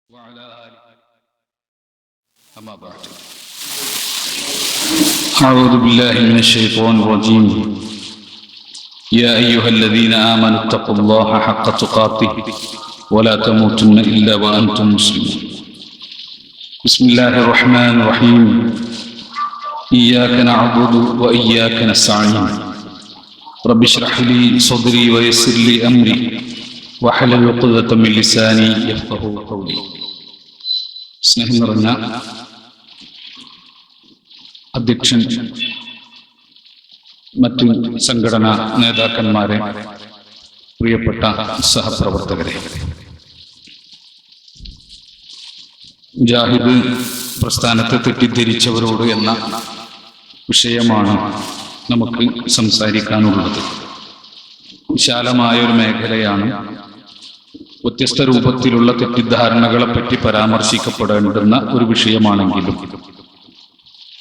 وعلى آله أما بعد أعوذ بالله من الشيطان الرجيم يا أيها الذين آمنوا اتقوا الله حق تقاته ولا تموتن إلا وأنتم مسلمون بسم الله الرحمن الرحيم إياك نعبد وإياك نستعين رب اشرح لي صدري ويسر لي أمري واحلل عقدة من لساني يفقهوا قولي. സ്നേഹം നിറഞ്ഞ അധ്യക്ഷൻ, മറ്റു സംഘടനാ നേതാക്കന്മാരെ, പ്രിയപ്പെട്ട സഹപ്രവർത്തകരെ, മുജാഹിദ് പ്രസ്ഥാനത്തെ തെറ്റിദ്ധരിച്ചവരോട് എന്ന വിഷയമാണ് നമുക്ക് സംസാരിക്കാനുള്ളത്. വിശാലമായ ഒരു മേഖലയാണ്. വ്യത്യസ്ത രൂപത്തിലുള്ള തെറ്റിദ്ധാരണകളെ പറ്റി പരാമർശിക്കപ്പെടേണ്ടുന്ന ഒരു വിഷയമാണെങ്കിലും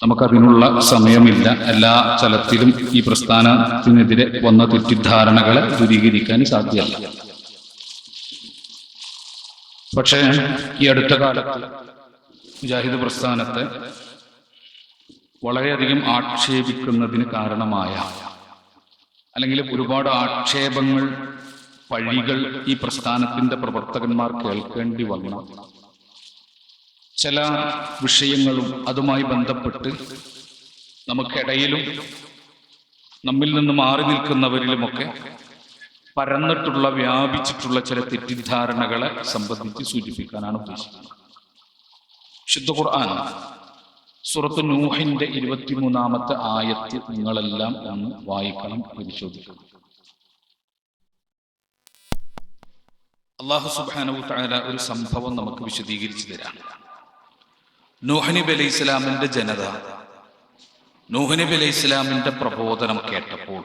നമുക്കതിനുള്ള സമയമില്ല. എല്ലാ തലത്തിലും ഈ പ്രസ്ഥാനത്തിനെതിരെ വന്ന തെറ്റിദ്ധാരണകളെ ദൂരീകരിക്കാൻ സാധ്യമല്ല. പക്ഷേ ഈ അടുത്ത കാലത്ത് മുജാഹിദ് പ്രസ്ഥാനത്തെ വളരെയധികം ആക്ഷേപിക്കുന്നതിന് കാരണമായ, അല്ലെങ്കിൽ ഒരുപാട് ആക്ഷേപങ്ങൾ, പഴികൾ ഈ പ്രസ്ഥാനത്തിന്റെ പ്രവർത്തകന്മാർ കേൾക്കേണ്ടി വന്ന ചില വിഷയങ്ങളും അതുമായി ബന്ധപ്പെട്ട് നമുക്കിടയിലും നമ്മിൽ നിന്ന് മാറി നിൽക്കുന്നവരിലുമൊക്കെ പരന്നിട്ടുള്ള, വ്യാപിച്ചിട്ടുള്ള ചില തെറ്റിദ്ധാരണകളെ സംബന്ധിച്ച് സൂചിപ്പിക്കാനാണ് ഉദ്ദേശിക്കുന്നത്. വിശുദ്ധ ഖുർആൻ സൂറത്ത് നൂഹിന്റെ 23-ാമത്തെ ആയത്ത് നിങ്ങളെല്ലാം ഒന്ന് വായിക്കണം, പരിശോധിക്കണം. അല്ലാഹു സുബ്ഹാനഹു തആല ഒരു സംഭവം നമുക്ക് വിശദീകരിച്ചു തരാം. നൂഹ് നബി അലൈഹി ഇസ്ലാമിന്റെ ജനത നൂഹ് നബി അലൈഹി ഇസ്ലാമിന്റെ പ്രബോധനം കേട്ടപ്പോൾ,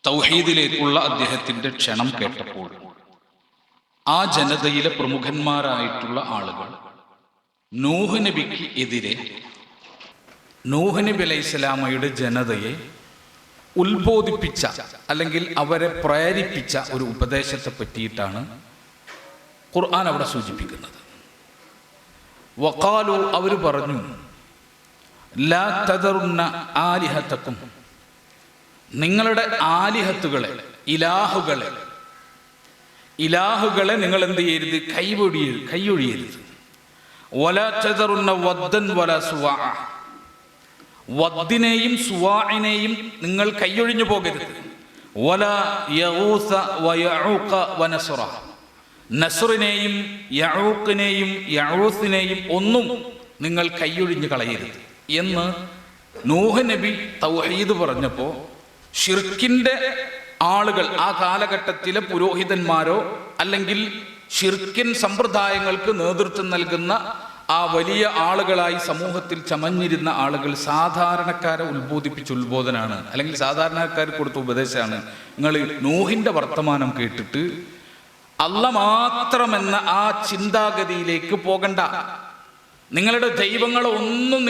തൗഹീദിലേക്കുള്ള അദ്ദേഹത്തിന്റെ ക്ഷണം കേട്ടപ്പോൾ, ആ ജനതയിലെ പ്രമുഖന്മാരായിട്ടുള്ള ആളുകൾ നൂഹ് നബിക്ക് എതിരെ നൂഹ് നബി അലൈഹി ഇസ്ലാമയുടെ ജനതയെ ഉത്ബോധിപ്പിച്ച, അല്ലെങ്കിൽ അവരെ പ്രേരിപ്പിച്ച ഒരു ഉപദേശത്തെ പറ്റിയിട്ടാണ് ഖുർആൻ അവിടെ സൂചിപ്പിക്കുന്നത്. വഖാലു, അവർ പറഞ്ഞു, ലാ തദറുന്ന ആലിഹതക്കും, നിങ്ങളുടെ ആലിഹത്തുകളെ, ഇലാഹുകളെ നിങ്ങൾ എന്ത് ചെയ്യരുത്? കൈയൊഴിയരുത്. വലാ തദറുന്ന വദ്ദൻ വലാ സുവാഅ, വദ്ദിനെയും സുവാഇനെയും നിങ്ങൾ കൈയൊഴിഞ്ഞു പോകരുത്. വലാ യഊസ വയഊഖ വനസ്റ, നസ്റിനെയും യഊഖിനെയും യഊസിനെയും ഒന്നും നിങ്ങൾ കൈയൊഴിഞ്ഞു കളയരുത് എന്ന് നൂഹ് നബി തൗഹീദ് പറഞ്ഞപ്പോൾ, ഷിർക്കിന്റെ ആളുകൾ, ആ കാലഘട്ടത്തിലെ പുരോഹിതന്മാരോ അല്ലെങ്കിൽ ഷിർക്കിൻ സമ്പ്രദായങ്ങൾക്ക് നേതൃത്വം നൽകുന്ന ആ വലിയ ആളുകളായി സമൂഹത്തിൽ ചമഞ്ഞിരുന്ന ആളുകൾ സാധാരണക്കാരെ ഉത്ബോധിപ്പിച്ച ഉത്ബോധനാണ്, അല്ലെങ്കിൽ സാധാരണക്കാർക്ക് കൊടുത്ത ഉപദേശമാണ്. നിങ്ങൾ നൂഹിന്റെ വർത്തമാനം കേട്ടിട്ട് അല്ല മാത്രമെന്ന ആ ചിന്താഗതിയിലേക്ക് പോകണ്ട. നിങ്ങളുടെ ദൈവങ്ങളെ ഒന്നും,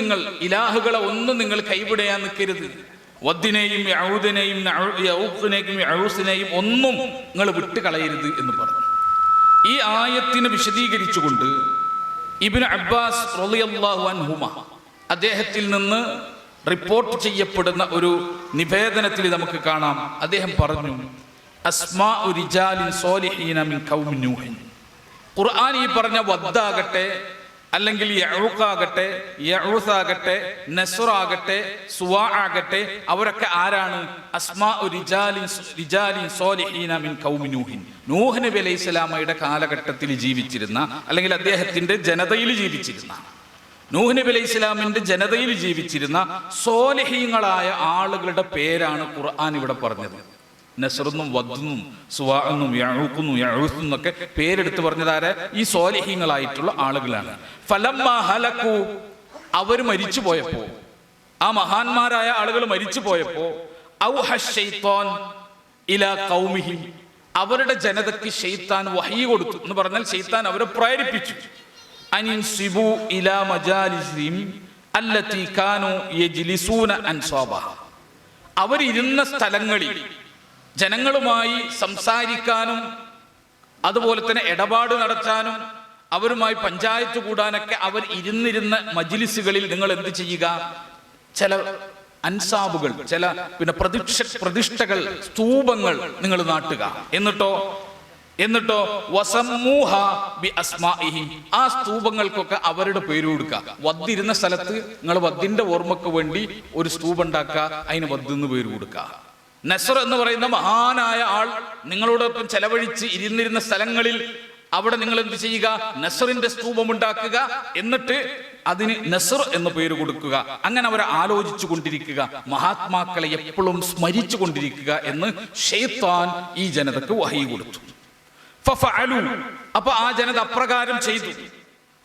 ഇലാഹുകളെ ഒന്നും നിങ്ങൾ കൈവിടാൻ നിൽക്കരുത്. വദ്ദിനെയും യഊദിനെയും യഊഖിനെയും യഊസിനെയും ഒന്നും നിങ്ങൾ വിട്ടുകളയരുത് എന്ന് പറഞ്ഞു. ഈ ആയത്തിനെ വിശദീകരിച്ചുകൊണ്ട് ഇബ്നു അബ്ബാസ് റളിയല്ലാഹു അൻഹുമ അദ്ദേഹത്തിൽ നിന്ന് റിപ്പോർട്ട് ചെയ്യപ്പെടുന്ന ഒരു നിവേദനത്തിൽ നമുക്ക് കാണാം. അദ്ദേഹം പറഞ്ഞു, അസ്മാഉ റിജാലിൻ സ്വാലിഹീന മിൻ ഖൗമി നൂഹ്. ഖുർആൻ ഈ പറഞ്ഞ വദ്ദാകട്ടെ, അല്ലെങ്കിൽ യഊഖാകട്ടെ, യഊസാകട്ടെ, നസ്റാകട്ടെ, സുവാ ആകട്ടെ, അവരൊക്കെ ആരാണ്? അസ്മാഉ റിജാലിൻ സ്വാലിഹീന മിൻ ഖൗമി നൂഹ്. നൂഹ് നബി അലൈഹി സ്വലാമയുടെ കാലഘട്ടത്തിൽ ജീവിച്ചിരുന്ന, അല്ലെങ്കിൽ അദ്ദേഹത്തിന്റെ ജനതയിൽ ജീവിച്ചിരുന്ന, നൂഹ് നബി അലൈഹി സ്വലാമിന്റെ ജനതയിൽ ജീവിച്ചിരുന്ന സ്വാലിഹീങ്ങളായ ആളുകളുടെ പേരാണ് ഖുർആൻ ഇവിടെ പറഞ്ഞത്. നസ്റെന്നും വദ്ദെന്നും സുവാഎന്നും യഊഖെന്നും യഊസെന്നും ഒക്കെ പേരെടുത്ത് പറഞ്ഞതാരെ ഈ സ്വാലിഹീങ്ങളായിട്ടുള്ള ആളുകളാണ്. ഫലമ്മാ ഹലകു, അവർ മരിച്ചു പോയപ്പോ, ആ മഹാന്മാരായ ആളുകൾ മരിച്ചു പോയപ്പോ, ഔഹ ശൈത്താൻ ഇലാ ഖൗമിഹിം, അവരുടെ ജനതയ്ക്ക് ശൈത്താൻ വഹി കൊടുത്തു എന്ന് പറഞ്ഞാൽ ശൈത്താൻ അവരെ പ്രേരിപ്പിച്ചു. അനിൻസിബു ഇലാ മജാലിസിഹിം അല്ലതി കാനൂ യജ്ലിസൂന അൻസാബഹ, അവരിരുന്ന സ്ഥലങ്ങളിൽ ജനങ്ങളുമായി സംസാരിക്കാനും അതുപോലെ തന്നെ ഇടപാട് നടത്താനും അവരുമായി പഞ്ചായത്ത് കൂടാനൊക്കെ അവർ ഇരുന്നിരുന്ന മജ്ലിസുകളിൽ നിങ്ങൾ എന്ത് ചെയ്യുക? ചില അൻസാബുകൾ, ചില പ്രതിഷ്ഠകൾ, സ്തൂപങ്ങൾ നിങ്ങൾ നാട്ടുക. എന്നിട്ടോ വസമ്മൂഹ ബി അസ്മാഇഹിം, ആ സ്തൂപങ്ങൾക്കൊക്കെ അവരുടെ പേര് കൊടുക്കുക. വദ്ദിരുന്ന സ്ഥലത്ത് നിങ്ങൾ വദ്ദിന്റെ ഓർമ്മക്ക് വേണ്ടി ഒരു സ്തൂപം ഉണ്ടാക്കുക, അതിന് വദ്ദെന്ന് പേര് കൊടുക്കുക. നസ്ർ എന്ന് പറയുന്ന മഹാനായ ആൾ നിങ്ങളോടൊപ്പം ചെലവഴിച്ച് ഇരുന്നിരുന്ന സ്ഥലങ്ങളിൽ അവിടെ നിങ്ങൾ എന്ത് ചെയ്യുക? നസ്റിന്റെ സ്തൂപം ഉണ്ടാക്കുക, എന്നിട്ട് അതിന് നസ്ർ എന്ന് പേര് കൊടുക്കുക. അങ്ങനെ അവരെ ആലോചിച്ചു കൊണ്ടിരിക്കുക, മഹാത്മാക്കളെ എപ്പോഴും സ്മരിച്ചു കൊണ്ടിരിക്കുക എന്ന് ശൈത്താൻ ഈ ജനതക്ക് വഹി കൊടുത്തു. ഫഫഅലു, അപ്പൊ ആ ജനത അപ്രകാരം ചെയ്തു.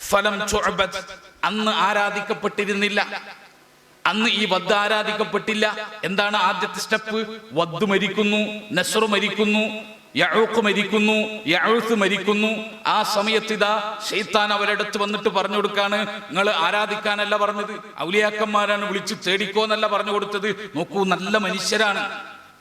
ഫലം തുഅബദ്, അന്ന് ആരാധിക്കപ്പെട്ടിരുന്നില്ല, അന്ന് ഈ വദ്ദ് ആരാധിക്കപ്പെട്ടില്ല. എന്താണ് ആദ്യത്തെ സ്റ്റെപ്പ്? വദ്ദ് മരിക്കുന്നു, നസ്ർ മരിക്കുന്നു, യഊഖ് മരിക്കുന്നു, യഊസ് മരിക്കുന്നു. ആ സമയത്ത് ഇതാ ശൈത്താൻ അവരടുത്ത് വന്നിട്ട് പറഞ്ഞു കൊടുക്കാണ്, നിങ്ങൾ ആരാധിക്കാനല്ല പറഞ്ഞത്, ഔലിയാക്കന്മാരാണ്, വിളിച്ച് തേടിക്കോന്നല്ല പറഞ്ഞു കൊടുത്തത്. നോക്കൂ, നല്ല മനുഷ്യരാണ്,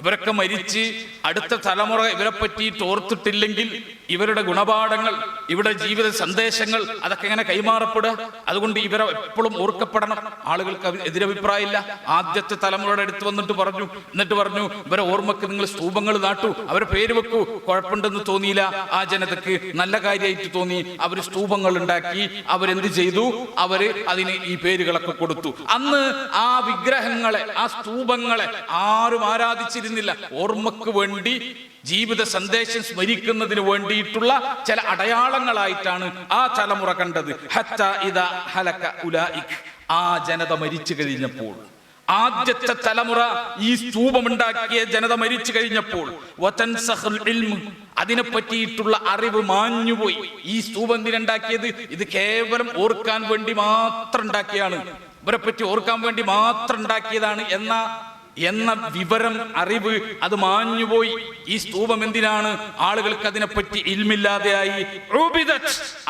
ഇവരൊക്കെ മരിച്ച് അടുത്ത തലമുറ ഇവരെ പറ്റിയിട്ട് ഓർത്തിട്ടില്ലെങ്കിൽ ഇവരുടെ ഗുണപാഠങ്ങൾ, ഇവരുടെ ജീവിത സന്ദേശങ്ങൾ അതൊക്കെ എങ്ങനെ കൈമാറപ്പെടുക? അതുകൊണ്ട് ഇവരെ എപ്പോഴും ഓർക്കപ്പെടണം. ആളുകൾക്ക് എതിരഭിപ്രായമില്ല. ആദ്യത്തെ തലമുറയുടെ അടുത്ത് വന്നിട്ട് പറഞ്ഞു ഇവരെ ഓർമ്മക്ക് നിങ്ങൾ സ്തൂപങ്ങൾ നാട്ടു, അവരെ പേര് വെക്കൂ. കുഴപ്പമുണ്ടെന്ന് തോന്നിയില്ല ആ ജനതക്ക്, നല്ല കാര്യമായിട്ട് തോന്നി. അവർ സ്തൂപങ്ങൾ ഉണ്ടാക്കി. അവരെന്ത് ചെയ്തു? അവര് അതിന് ഈ പേരുകളൊക്കെ കൊടുത്തു. അന്ന് ആ വിഗ്രഹങ്ങളെ, ആ സ്തൂപങ്ങളെ ആരും ആരാധിച്ചിരുന്നില്ല. ഓർമ്മക്ക് വേണ്ടി, ജീവിത സന്ദേശം സ്മരിക്കുന്നതിന് വേണ്ടിയിട്ടുള്ള ചില അടയാളങ്ങളായിട്ടാണ് ആ തലമുറ കണ്ടത്. ഹത്താ ഇദാ ഹലക ഉലൈക്, ആ ജനത മരിച്ചു കഴിഞ്ഞപ്പോൾ, ആദ്യത്തെ തലമുറ ഈ സ്തൂപമുണ്ടാക്കിയ ജനത മരിച്ചു കഴിഞ്ഞപ്പോൾ, വതൻസഖുൽ ഇൽമ്, അതിനെ പറ്റിയിട്ടുള്ള അറിവ് മാഞ്ഞുപോയി. ഈ സ്തൂപം എന്തിനുണ്ടാക്കിയത്? ഇത് കേവലം ഓർക്കാൻ വേണ്ടി മാത്രം ഉണ്ടാക്കിയാണ്, ഇവരെ പറ്റി ഓർക്കാൻ വേണ്ടി മാത്രം ഉണ്ടാക്കിയതാണ് എന്ന വിവരം, അറിവ് അത് മാഞ്ഞുപോയി. ഈ സ്തൂപം എന്തിനാണ്? ആളുകൾക്ക് അതിനെപ്പറ്റി ഇൽമില്ലാതെയായി.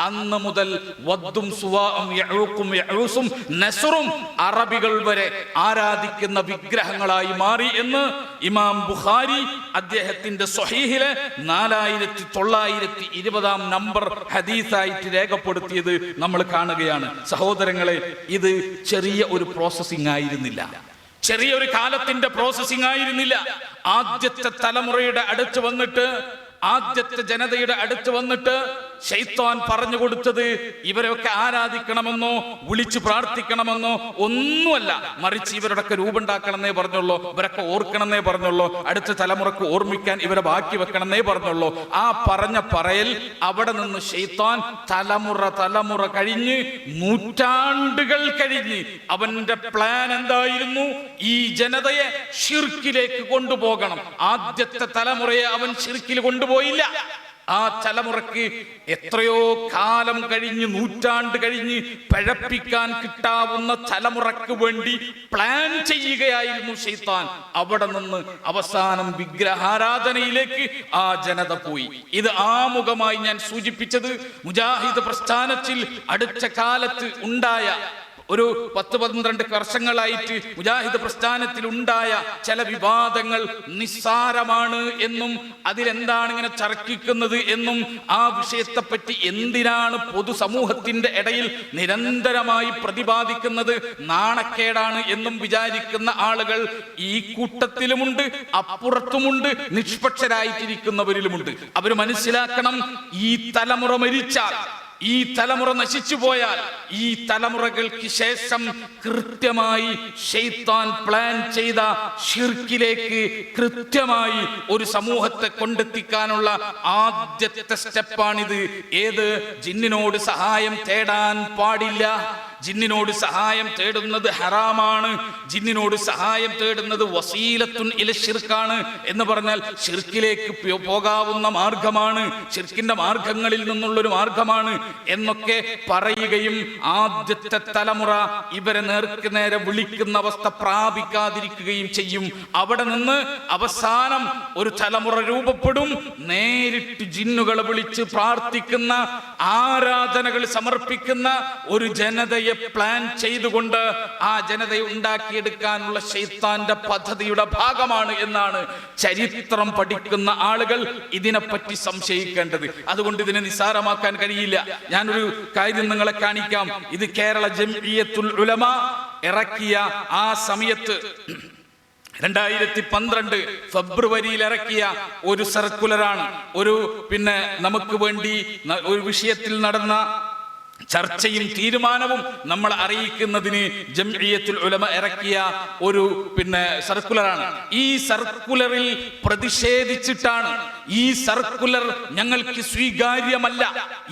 അന്ന് മുതൽ വദ്ദും സുവാഉം യഊഖും യഊസും നസ്റും അറബികൾ വരെ ആരാധിക്കുന്ന വിഗ്രഹങ്ങളായി മാറി എന്ന് ഇമാം ബുഖാരി അദ്ദേഹത്തിന്റെ സ്വഹീഹിലെ 4920 നമ്പർ ഹദീസായിട്ട് രേഖപ്പെടുത്തിയത് നമ്മൾ കാണുകയാണ്. സഹോദരങ്ങളെ, ഇത് ചെറിയ ഒരു പ്രോസസ്സിംഗ് ആയിരുന്നില്ല, ചെറിയൊരു കാലത്തിന്റെ പ്രോസസ്സിംഗ് ആയിരുന്നില്ല. ആദ്യത്തെ തലമുറയുടെ അടുത്ത് വന്നിട്ട്, ആദ്യത്തെ ജനതയുടെ അടുത്ത് വന്നിട്ട് ശൈത്താൻ പറഞ്ഞു കൊടുത്തത് ഇവരൊക്കെ ആരാധിക്കണമെന്നോ വിളിച്ചു പ്രാർത്ഥിക്കണമെന്നോ ഒന്നുമല്ല, മറിച്ച് ഇവരുടെയൊക്കെ രൂപുണ്ടാക്കണമെന്നേ പറഞ്ഞുള്ളൂ, ഇവരൊക്കെ ഓർക്കണമെന്നേ പറഞ്ഞുള്ളൂ, അടുത്ത തലമുറക്ക് ഓർമ്മിക്കാൻ ഇവരെ ബാക്കി വെക്കണമെന്നേ പറഞ്ഞുള്ളൂ. ആ പറഞ്ഞ പറയൽ അവിടെ നിന്ന് ശൈത്താൻ തലമുറ കഴിഞ്ഞ്, നൂറ്റാണ്ടുകൾ കഴിഞ്ഞ് അവന്റെ പ്ലാൻ എന്തായിരുന്നു? ഈ ജനതയെ ഷിർക്കിലേക്ക് കൊണ്ടുപോകണം. ആദ്യത്തെ തലമുറയെ അവൻ ഷിർക്കിൽ കൊണ്ടുപോയില്ല. ആ തലമുറക്ക് എത്രയോ കാലം കഴിഞ്ഞ്, നൂറ്റാണ്ട് കഴിഞ്ഞ് പഴപ്പിക്കാൻ കിട്ടാവുന്ന തലമുറക്ക് വേണ്ടി പ്ലാൻ ചെയ്യുകയായിരുന്നു ശൈത്താൻ. അവിടെ നിന്ന് അവസാനം വിഗ്രഹാരാധനയിലേക്ക് ആ ജനത പോയി. ഇത് ആമുഖമായി ഞാൻ സൂചിപ്പിച്ചത് മുജാഹിദ് പ്രസ്ഥാനത്തിൽ അടുത്ത കാലത്ത് ഉണ്ടായ, ഒരു 10-12 വർഷങ്ങളായിട്ട് മുജാഹിദ് പ്രസ്ഥാനത്തിൽ ഉണ്ടായ ചില വിവാദങ്ങൾ നിസ്സാരമാണ് എന്നും അതിലെന്താണ് ഇങ്ങനെ തർക്കിക്കുന്നത് എന്നും ആ വിഷയത്തെപ്പറ്റി എന്തിനാണ് പൊതുസമൂഹത്തിന്റെ ഇടയിൽ നിരന്തരമായി പ്രതിപാദിക്കുന്നത്, നാണക്കേടാണ് എന്നും വിചാരിക്കുന്ന ആളുകൾ ഈ കൂട്ടത്തിലുമുണ്ട്, അപ്പുറത്തുമുണ്ട്, നിഷ്പക്ഷരായിട്ടിരിക്കുന്നവരിലുമുണ്ട്. അവർ മനസ്സിലാക്കണം, ഈ തലമുറ മരിച്ചാൽ, ഈ തലമുറ നശിച്ചു പോയാൽ, ഈ തലമുറകൾക്ക് ശേഷം കൃത്യമായി ശൈത്താൻ പ്ലാൻ ചെയ്ത ഷിർക്കിലേക്ക് കൃത്യമായി ഒരു സമൂഹത്തെ കൊണ്ടെത്തിക്കാനുള്ള ആദ്യത്തെ സ്റ്റെപ്പാണിത്. ഏത്? ജിന്നിനോട് സഹായം തേടാൻ പാടില്ല. ജിന്നിനോട് സഹായം തേടുന്നത് ഹറാമാണ്. ജിന്നിനോട് സഹായം തേടുന്നത് വസീലത്തുൻ ഇല ഷിർക്കാണ് എന്ന് പറഞ്ഞാൽ ഷിർക്കിലേക്ക് പോകാവുന്ന മാർഗമാണ്, ഷിർക്കിന്റെ മാർഗങ്ങളിൽ നിന്നുള്ളൊരു മാർഗമാണ് എന്നൊക്കെ പറയുകയും ആദ്യത്തെ തലമുറ ഇവരെ നേർക്ക് നേരെ വിളിക്കുന്ന അവസ്ഥ പ്രാപിക്കാതിരിക്കുകയും ചെയ്യും. അവിടെ നിന്ന് അവസാനം ഒരു തലമുറ രൂപപ്പെടും, നേരിട്ട് ജിന്നുകളെ വിളിച്ച് പ്രാർത്ഥിക്കുന്ന, ആരാധനകൾ സമർപ്പിക്കുന്ന ഒരു ജനതയെ ജനതയെ പ്ലാൻ ചെയ്തുകൊണ്ട് ആ ജനതയെ ഉണ്ടാക്കിയെടുക്കാനുള്ള ശൈത്താന്റെ പദ്ധതിയുടെ ഭാഗമാണ് എന്നാണ് ചരിത്രം പഠിക്കുന്ന ആളുകൾ ഇതിനെപ്പറ്റി സംശയിക്കേണ്ടത്. അതുകൊണ്ട് ഇതിനെ നിസ്സാരമാക്കാൻ കഴിയില്ല. ഞാനൊരു കാര്യം നിങ്ങളെ കാണിക്കാം. ഇത് കേരള ജംഇയ്യത്തുൽ ഉലമ ഇറക്കിയ ആ സമയത്ത് 2012 ഫെബ്രുവരിയിൽ ഇറക്കിയ ഒരു സർക്കുലറാണ്. നമുക്ക് വേണ്ടി ഒരു വിഷയത്തിൽ നടന്ന ചർച്ചയും തീരുമാനവും നമ്മൾ അറിയിക്കുന്നതിന് ജംഇയ്യത്തുൽ ഉലമ ഇറക്കിയ ഒരു സർക്കുലറാണ്. ഈ സർക്കുലറിൽ പ്രതിഷേധിച്ചിട്ടാണ്. ഈ സർക്കുലർ ഞങ്ങൾക്ക് സ്വീകാര്യമല്ല,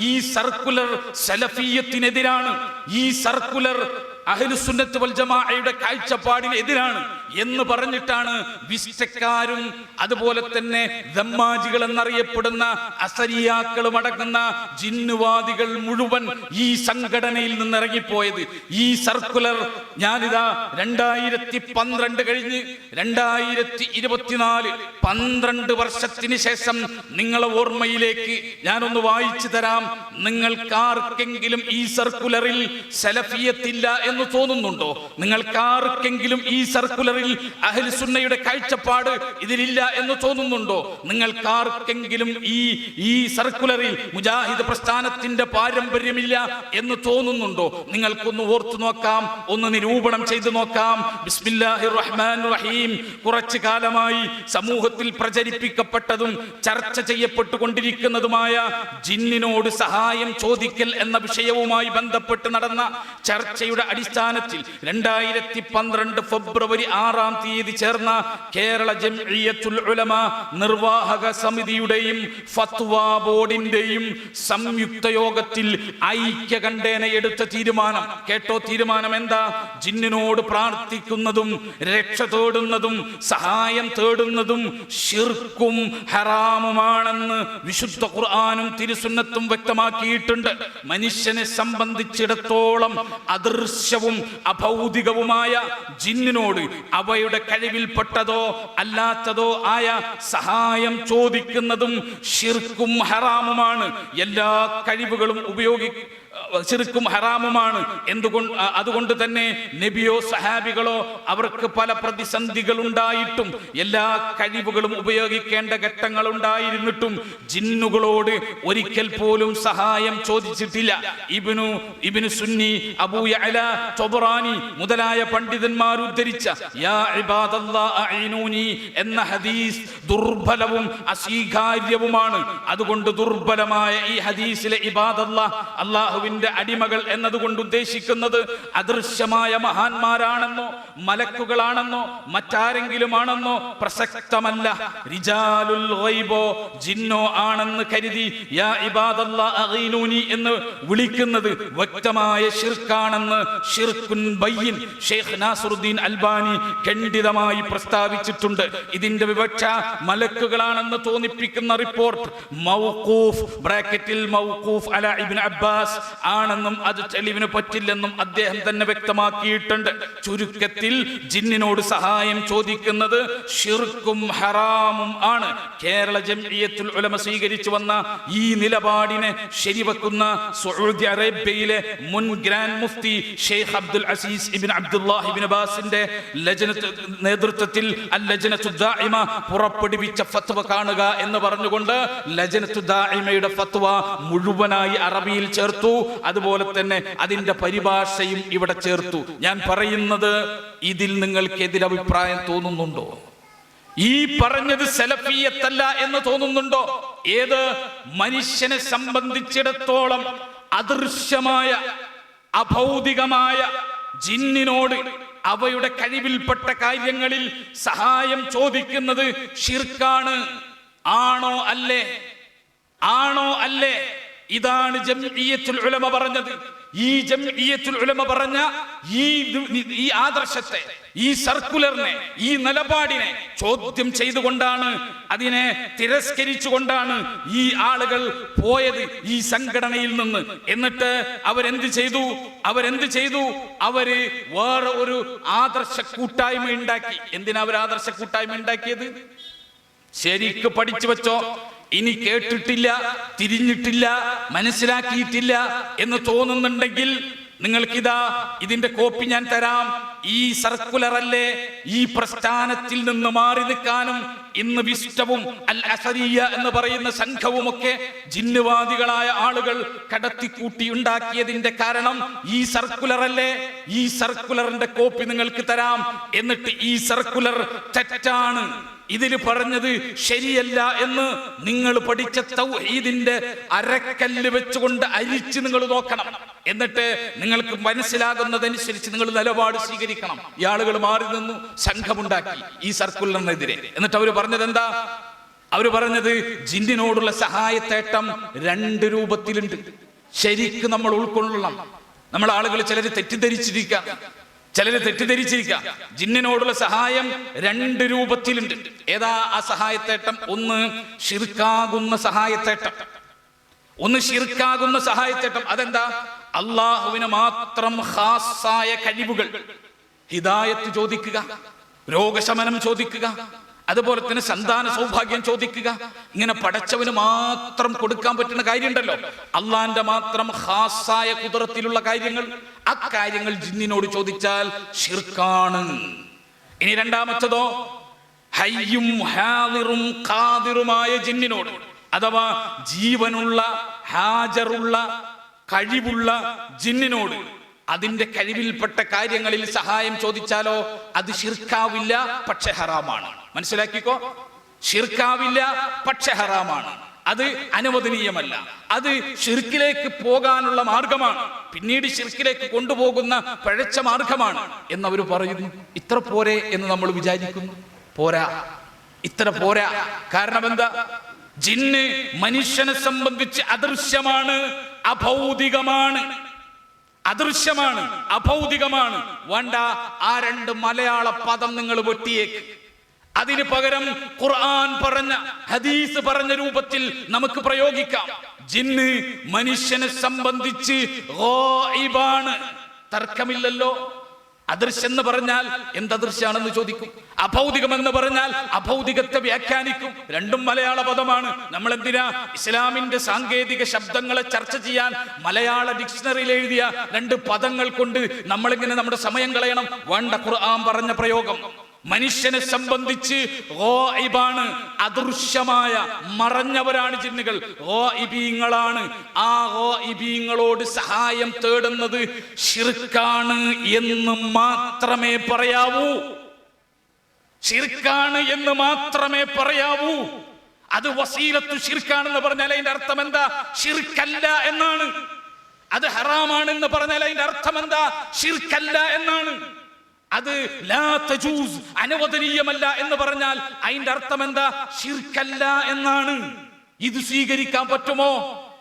ഈ സർക്കുലർ സലഫിയത്തിനെതിരാണ്, ഈ സർക്കുലർ അഹ്ലുസുന്നത്ത് വൽ ജമാഅയുടെ കാഴ്ചപ്പാടിന് എതിരാണ് എന്ന് പറഞ്ഞിട്ടാണ് വിസ്റ്റക്കാരും അതുപോലെ തന്നെ ദമ്മാജികൾ എന്നറിയപ്പെടുന്ന അസരിയാക്കളും അടങ്ങുന്ന ജിന്നുവാദികൾ മുഴുവൻ ഈ സംഘടനയിൽ നിന്ന് ഇറങ്ങിപ്പോയത്. ഈ സർക്കുലർ ഞാനിതാ 2012 കഴിഞ്ഞ് 2024 12 വർഷത്തിന് ശേഷം നിങ്ങളെ ഓർമ്മയിലേക്ക് ഞാനൊന്ന് വായിച്ചു തരാം. നിങ്ങൾക്കാർക്കെങ്കിലും ഈ സർക്കുലറിൽ സലഫിയത്തില്ല എന്ന് തോന്നുന്നുണ്ടോ? നിങ്ങൾക്കാർക്കെങ്കിലും ഈ സർക്കുലറിൽ അഹ്ലുസുന്നയുടെ കാഴ്ചപ്പാട് ഇതിലില്ല എന്ന് തോന്നുന്നുണ്ടോ? നിങ്ങൾക്കാർക്കെങ്കിലും ഈ സർക്കുലറിൽ മുജാഹിദ് പ്രസ്ഥാനത്തിന്റെ പാരമ്പര്യമില്ല എന്ന് തോന്നുന്നുണ്ടോ? നിങ്ങൾക്കൊന്ന് ഓർത്തു നോക്കാം, ഒന്ന് നിരൂപണം ചെയ്തു നോക്കാം. ബിസ്മില്ലാഹിർ റഹ്മാനിർ റഹീം. കുറച്ചു കാലമായി സമൂഹത്തിൽ പ്രചരിപ്പിക്കപ്പെട്ടതും ചർച്ച ചെയ്യപ്പെട്ടുകൊണ്ടിരിക്കുന്നതുമായ ജിന്നിനോട് സഹായം ചോദിക്കൽ എന്ന വിഷയവുമായി ബന്ധപ്പെട്ട് നടന്ന ചർച്ചയുടെ അടിസ്ഥാനത്തിൽ 2012 ഫെബ്രുവരി 6-ാം തീയതി ചേർന്ന കേരള ജംഇയ്യത്തുൽ ഉലമ നിർവാഹക സമിതിയുടെയും ഫത്വാ ബോർഡിന്റെയും സംയുക്ത യോഗത്തിൽ ഐക്യകണ്ഠേന എടുത്ത തീരുമാനം കേട്ടോ. തീരുമാനം എന്താ? ജിന്നിനോട് പ്രാർത്ഥിക്കുന്നതും രക്ഷ തേടുന്നതും സഹായം തേടുന്നതും ശിർക്കും ഹറാമുമാണെന്ന് വിശുദ്ധ ഖുർആനും തിരുസുന്നത്തും വ്യക്തമാക്കിയിട്ടുണ്ട്. മനുഷ്യനെ സംബന്ധിച്ചിടത്തോളം അദൃശ്യവും അഭൗതികവുമായ ജിന്നിനോട് അവയുടെ കഴിവിൽപ്പെട്ടതോ അല്ലാത്തതോ ആയ സഹായം ചോദിക്കുന്നതും ശിർക്കും ഹറാമുമാണ്. എല്ലാ കഴിവുകളും ശിർക്കും ഹറാമുമാണ്. അതുകൊണ്ട് തന്നെ നബിയോ സഹാബികളോ അവർക്ക് പല പ്രതിസന്ധികൾ ഉണ്ടായിട്ടും എല്ലാ കഴിവുകളും ഉപയോഗിക്കേണ്ട ഘട്ടങ്ങൾ ഉണ്ടായിരുന്നിട്ടും ജിന്നുകളോട് ഒരിക്കൽ പോലും സഹായം ചോദിച്ചിട്ടില്ല. ഇബ്നു സുന്നി, അബൂ യഅല ത്വബറാനി മുതലായ പണ്ഡിതന്മാർ ഉദ്ധരിച്ച യാ ഇബാദല്ലാഹ് അഈനൂനി എന്ന ഹദീസ് ദുർബലവും അസ്വീകാര്യവുമാണ്. അതുകൊണ്ട് ദുർബലമായ ഈ ഹദീസിലെ ഇബാദല്ലാഹ്, അല്ലാഹുവിന്റെ അടിമകൾ എന്നതുകൊണ്ട് ഉദ്ദേശിക്കുന്നത് അദൃശ്യമായ മഹാന്മാരാണെന്നോ മലക്കുകളാണെന്നോ മറ്റാരെങ്കിലും ആണെന്നോ പ്രസക്തമല്ല. റിജാലുൽ ഗൈബോ ജിന്നോ ആണെന്ന് കരുതി യാ ഇബാദല്ലാഹ് അഈനൂനി എന്ന് വിളിക്കുന്നത് വ്യക്തമായ ശിർക്കാണെന്ന് ശിർക്കുൻ ബയ്യിൻ ഷെയ്ഖ് നാസറുദ്ദീൻ അൽബാനി ഖണ്ഡിതമായി പ്രസ്താവിച്ചിട്ടുണ്ട്. ഇതിന്റെ വിവക്ഷ മലക്കുകളാണെന്ന് തോന്നിപ്പിക്കുന്ന റിപ്പോർട്ട് മൗഖൂഫ് ബ്രാക്കറ്റിൽ മൗഖൂഫ് അല ഇബ്നു അബ്ബാസ് ആണെന്നും അത് തെളിവിന് പറ്റില്ലെന്നും അദ്ദേഹം തന്നെ വ്യക്തമാക്കിയിട്ടുണ്ട്. ചുരുക്കത്തിൽ ജിന്നിനോട് സഹായം ചോദിക്കുന്നത് ശിർക്കും ഹറാമും ആണ്. കേരള ജംഇയ്യത്തുൽ ഉലമ സ്വീകരിച്ചു വന്ന ഈ നിലപാടിനെ ശരിവെക്കുന്ന സൗദി അറേബ്യയിലെ മുൻ ഗ്രാൻഡ് മുഫ്തി ഷെയ്ഖ് അബ്ദുൽ അസീസ് ഇബ്നു അബ്ദുല്ലാഹ് ഇബ്നു ബാസിന്റെ നേതൃത്വത്തിൽ അൽ-ലജ്നത്തു ദാഇമ പുറപ്പെടുവിച്ച ഫത്വ കാണുക എന്ന് പറഞ്ഞുകൊണ്ട് ലജ്നത്തു ദാഇമയുടെ ഫത്വ മുഴുവനായി അറബിയിൽ ചേർത്തു. അതുപോലെ തന്നെ അതിന്റെ പരിഭാഷയും ഇവിടെ ചേർത്തു. ഞാൻ പറയുന്നത്, ഇതിൽ നിങ്ങൾക്ക് എതിരഭിപ്രായം തോന്നുന്നുണ്ടോ? ഈ പറഞ്ഞത് സലഫിയത്തല്ല എന്ന് തോന്നുന്നുണ്ടോ? ഏത് മനുഷ്യനെ സംബന്ധിച്ചിടത്തോളം അദൃശ്യമായ അഭൗതികമായ ജിന്നിനോട് അവയുടെ കഴിവിൽപ്പെട്ട കാര്യങ്ങളിൽ സഹായം ചോദിക്കുന്നത് ശിർക്കാണ്. ആണോ അല്ലേ? ആണോ അല്ലേ? ഇതാണ് ജംഇയ്യത്തുൽ ഉലമ പറഞ്ഞത്. ഈ ജംഇയ്യത്തുൽ ഉലമ പറഞ്ഞ ഈ ആദർശത്തെ, ഈ സർക്കുലറിനെ, ഈ നിലപാടിനെ ചോദ്യം ചെയ്തുകൊണ്ടാണ്, അതിനെ തിരസ്കരിച്ചുകൊണ്ടാണ് ഈ ആളുകൾ പോയത് ഈ സംഘടനയിൽ നിന്ന്. എന്നിട്ട് അവരെന്ത് ചെയ്തു? അവര് വേറെ ഒരു ആദർശ കൂട്ടായ്മ ഉണ്ടാക്കി. എന്തിനാ അവർ ആദർശ കൂട്ടായ്മ ഉണ്ടാക്കിയത്? ശരിക്ക് പഠിച്ചു വെച്ചോ. ഇനി കേട്ടിട്ടില്ല, തിരിഞ്ഞിട്ടില്ല, മനസ്സിലാക്കിയിട്ടില്ല എന്ന് തോന്നുന്നുണ്ടെങ്കിൽ നിങ്ങൾക്കിതാ ഇതിന്റെ കോപ്പി ഞാൻ തരാം. ഈ സർക്കുലർ അല്ലേ ഈ പ്രസ്ഥാനത്തിൽ നിന്ന് മാറി നിൽക്കാനും ഇന്ന് വിസ്റ്റവും അൽ അസരിയ എന്ന് പറയുന്ന സംഘവുമൊക്കെ ജിന്നുവാദികളായ ആളുകൾ കടത്തിക്കൂട്ടി ഉണ്ടാക്കിയതിന്റെ കാരണം ഈ സർക്കുലർ അല്ലേ, ഈ സർക്കുലറിന്റെ കോപ്പി നിങ്ങൾക്ക് തരാം. എന്നിട്ട് ഈ സർക്കുലർ തെറ്റാണ്, ഇതിൽ പറഞ്ഞത് ശരിയല്ല എന്ന് നിങ്ങൾ പഠിച്ച തൗഹീദിന്റെ അരക്കല്ല് വെച്ചുകൊണ്ട് അരിച്ച് നിങ്ങൾ നോക്കണം. എന്നിട്ട് നിങ്ങൾക്ക് മനസ്സിലാകുന്നതനുസരിച്ച് നിങ്ങൾ നിലപാട് സ്വീകരിക്കണം. ഈ ആളുകൾ മാറി നിന്നു, സംഘമുണ്ടാക്കി ഈ സർക്കുലറിനെതിരെ. എന്നിട്ട് അവർ പറഞ്ഞത് എന്താ? അവർ പറഞ്ഞത് ജിന്നിനോടുള്ള സഹായത്തേട്ടം 2 രൂപത്തിലുണ്ട്. ശരിക്കും നമ്മൾ ഉൾക്കൊള്ളണം. നമ്മൾ ആളുകൾ ചിലർ തെറ്റിദ്ധരിച്ചിരിക്കാം. ജിന്നിനോടുള്ള സഹായം 2 രൂപത്തിലുണ്ട്. ഏതാ ആ സഹായത്തേട്ടം? ഒന്ന് ശിർക്കാകുന്ന സഹായത്തേട്ടം. അതെന്താ? അള്ളാഹുവിന് മാത്രം ഖാസായ കഴിവുകൾ, ഹിദായത്ത് ചോദിക്കുക, രോഗശമനം ചോദിക്കുക, അതുപോലെ തന്നെ സന്താന സൗഭാഗ്യം ചോദിക്കുക. ഇങ്ങനെ പടച്ചവന് മാത്രം കൊടുക്കാൻ പറ്റുന്ന കാര്യമുണ്ടല്ലോ, അള്ളാന്റെ മാത്രം ഖാസായ ഖുദ്റത്തിലുള്ള കാര്യങ്ങൾ. അക്കാര്യങ്ങൾ ജിന്നിനോട് ചോദിച്ചാൽ ശിർക്കാണ്. ഇനി രണ്ടാമത്തതോ ഹയ്യും ഹാദിറും ഖാദിറുമായ ജിന്നിനോട്, അഥവാ ജീവനുള്ള ഹാജറുള്ള കഴിവുള്ള ജിന്നിനോട് അതിന്റെ കഴിവിൽപ്പെട്ട കാര്യങ്ങളിൽ സഹായം ചോദിച്ചാലോ അത് ശിർക്കാവില്ല, പക്ഷെ ഹറാമാണ്. മനസ്സിലാക്കിക്കോ, ശിർക്കാവില്ല പക്ഷെ ഹറാമാണ്. അത് അനുവദനീയമല്ല. അത് ശിർക്കിലേക്ക് പോകാനുള്ള മാർഗമാണ്, പിന്നീട് ശിർക്കിലേക്ക് കൊണ്ടുപോകുന്ന പഴച്ച മാർഗമാണ് എന്നവർ പറയുന്നു. ഇത്ര പോരെ എന്ന് നമ്മൾ വിചാരിക്കുന്നു. പോരാ, ഇത്ര പോരാ. കാരണം എന്താ? ജിന്ന് മനുഷ്യനെ സംബന്ധിച്ച് അദൃശ്യമാണ്, അഭൗതികമാണ്. അദൃശ്യമാണ്, അഭൗതികമാണ്. വേണ്ട, ആ 2 മലയാള പദം നിങ്ങൾ വെട്ടിയേക്ക്. അതിന് പകരം ഖുർആൻ പറഞ്ഞ, ഹദീസ് പറഞ്ഞ രൂപത്തിൽ നമുക്ക് പ്രയോഗിക്കാം. ജിന്ന് മനുഷ്യനെ സംബന്ധിച്ച് ഗായിബാണ്, തർക്കമില്ലല്ലോ. അദൃശ്യം എന്ന് പറഞ്ഞാൽ എന്തദൃശ്യാണെന്ന് ചോദിക്കും. അഭൗതികം എന്ന് പറഞ്ഞാൽ അഭൗതികത്തെ വ്യാഖ്യാനിക്കും. 2 മലയാള പദമാണ്. നമ്മൾ എന്തിനാ ഇസ്ലാമിന്റെ സാങ്കേതിക ശബ്ദങ്ങളെ ചർച്ച ചെയ്യാൻ മലയാള ഡിക്ഷണറിയിൽ എഴുതിയ 2 പദങ്ങൾ കൊണ്ട് നമ്മളിങ്ങനെ നമ്മുടെ സമയം കളയണം? വേണ്ട, ഖുർആൻ പറഞ്ഞ പ്രയോഗം മനുഷ്യനെ സംബന്ധിച്ച് ഗായിബാണ്, അദൃശ്യമായ മറഞ്ഞവരാണ് ജിന്നുകൾ, ഗായിബീങ്ങളാണ്. ആ ഗായിബീങ്ങളോട് സഹായം തേടുന്നത് ശിർക്കാണ് എന്ന് മാത്രമേ പറയാവൂ. ശിർക്കാണ് എന്ന് മാത്രമേ പറയാവൂ. അത് വസീലത്തു ശിർക്കാണെന്ന് പറഞ്ഞാൽ അതിന്റെ അർത്ഥം എന്താ? ശിർക്കല്ല എന്നാണ്. അത് ഹറാമാണെന്ന് പറഞ്ഞാൽ അതിന്റെ അർത്ഥം എന്താ? ശിർക്കല്ല എന്നാണ്. അത് ലാ തജൂസ്, അനുവദനീയമല്ല എന്ന് പറഞ്ഞാൽ അതിന്റെ അർത്ഥം എന്താ? ശിർക്കല്ല എന്നാണ്. ഇത് സ്വീകരിക്കാൻ പറ്റുമോ?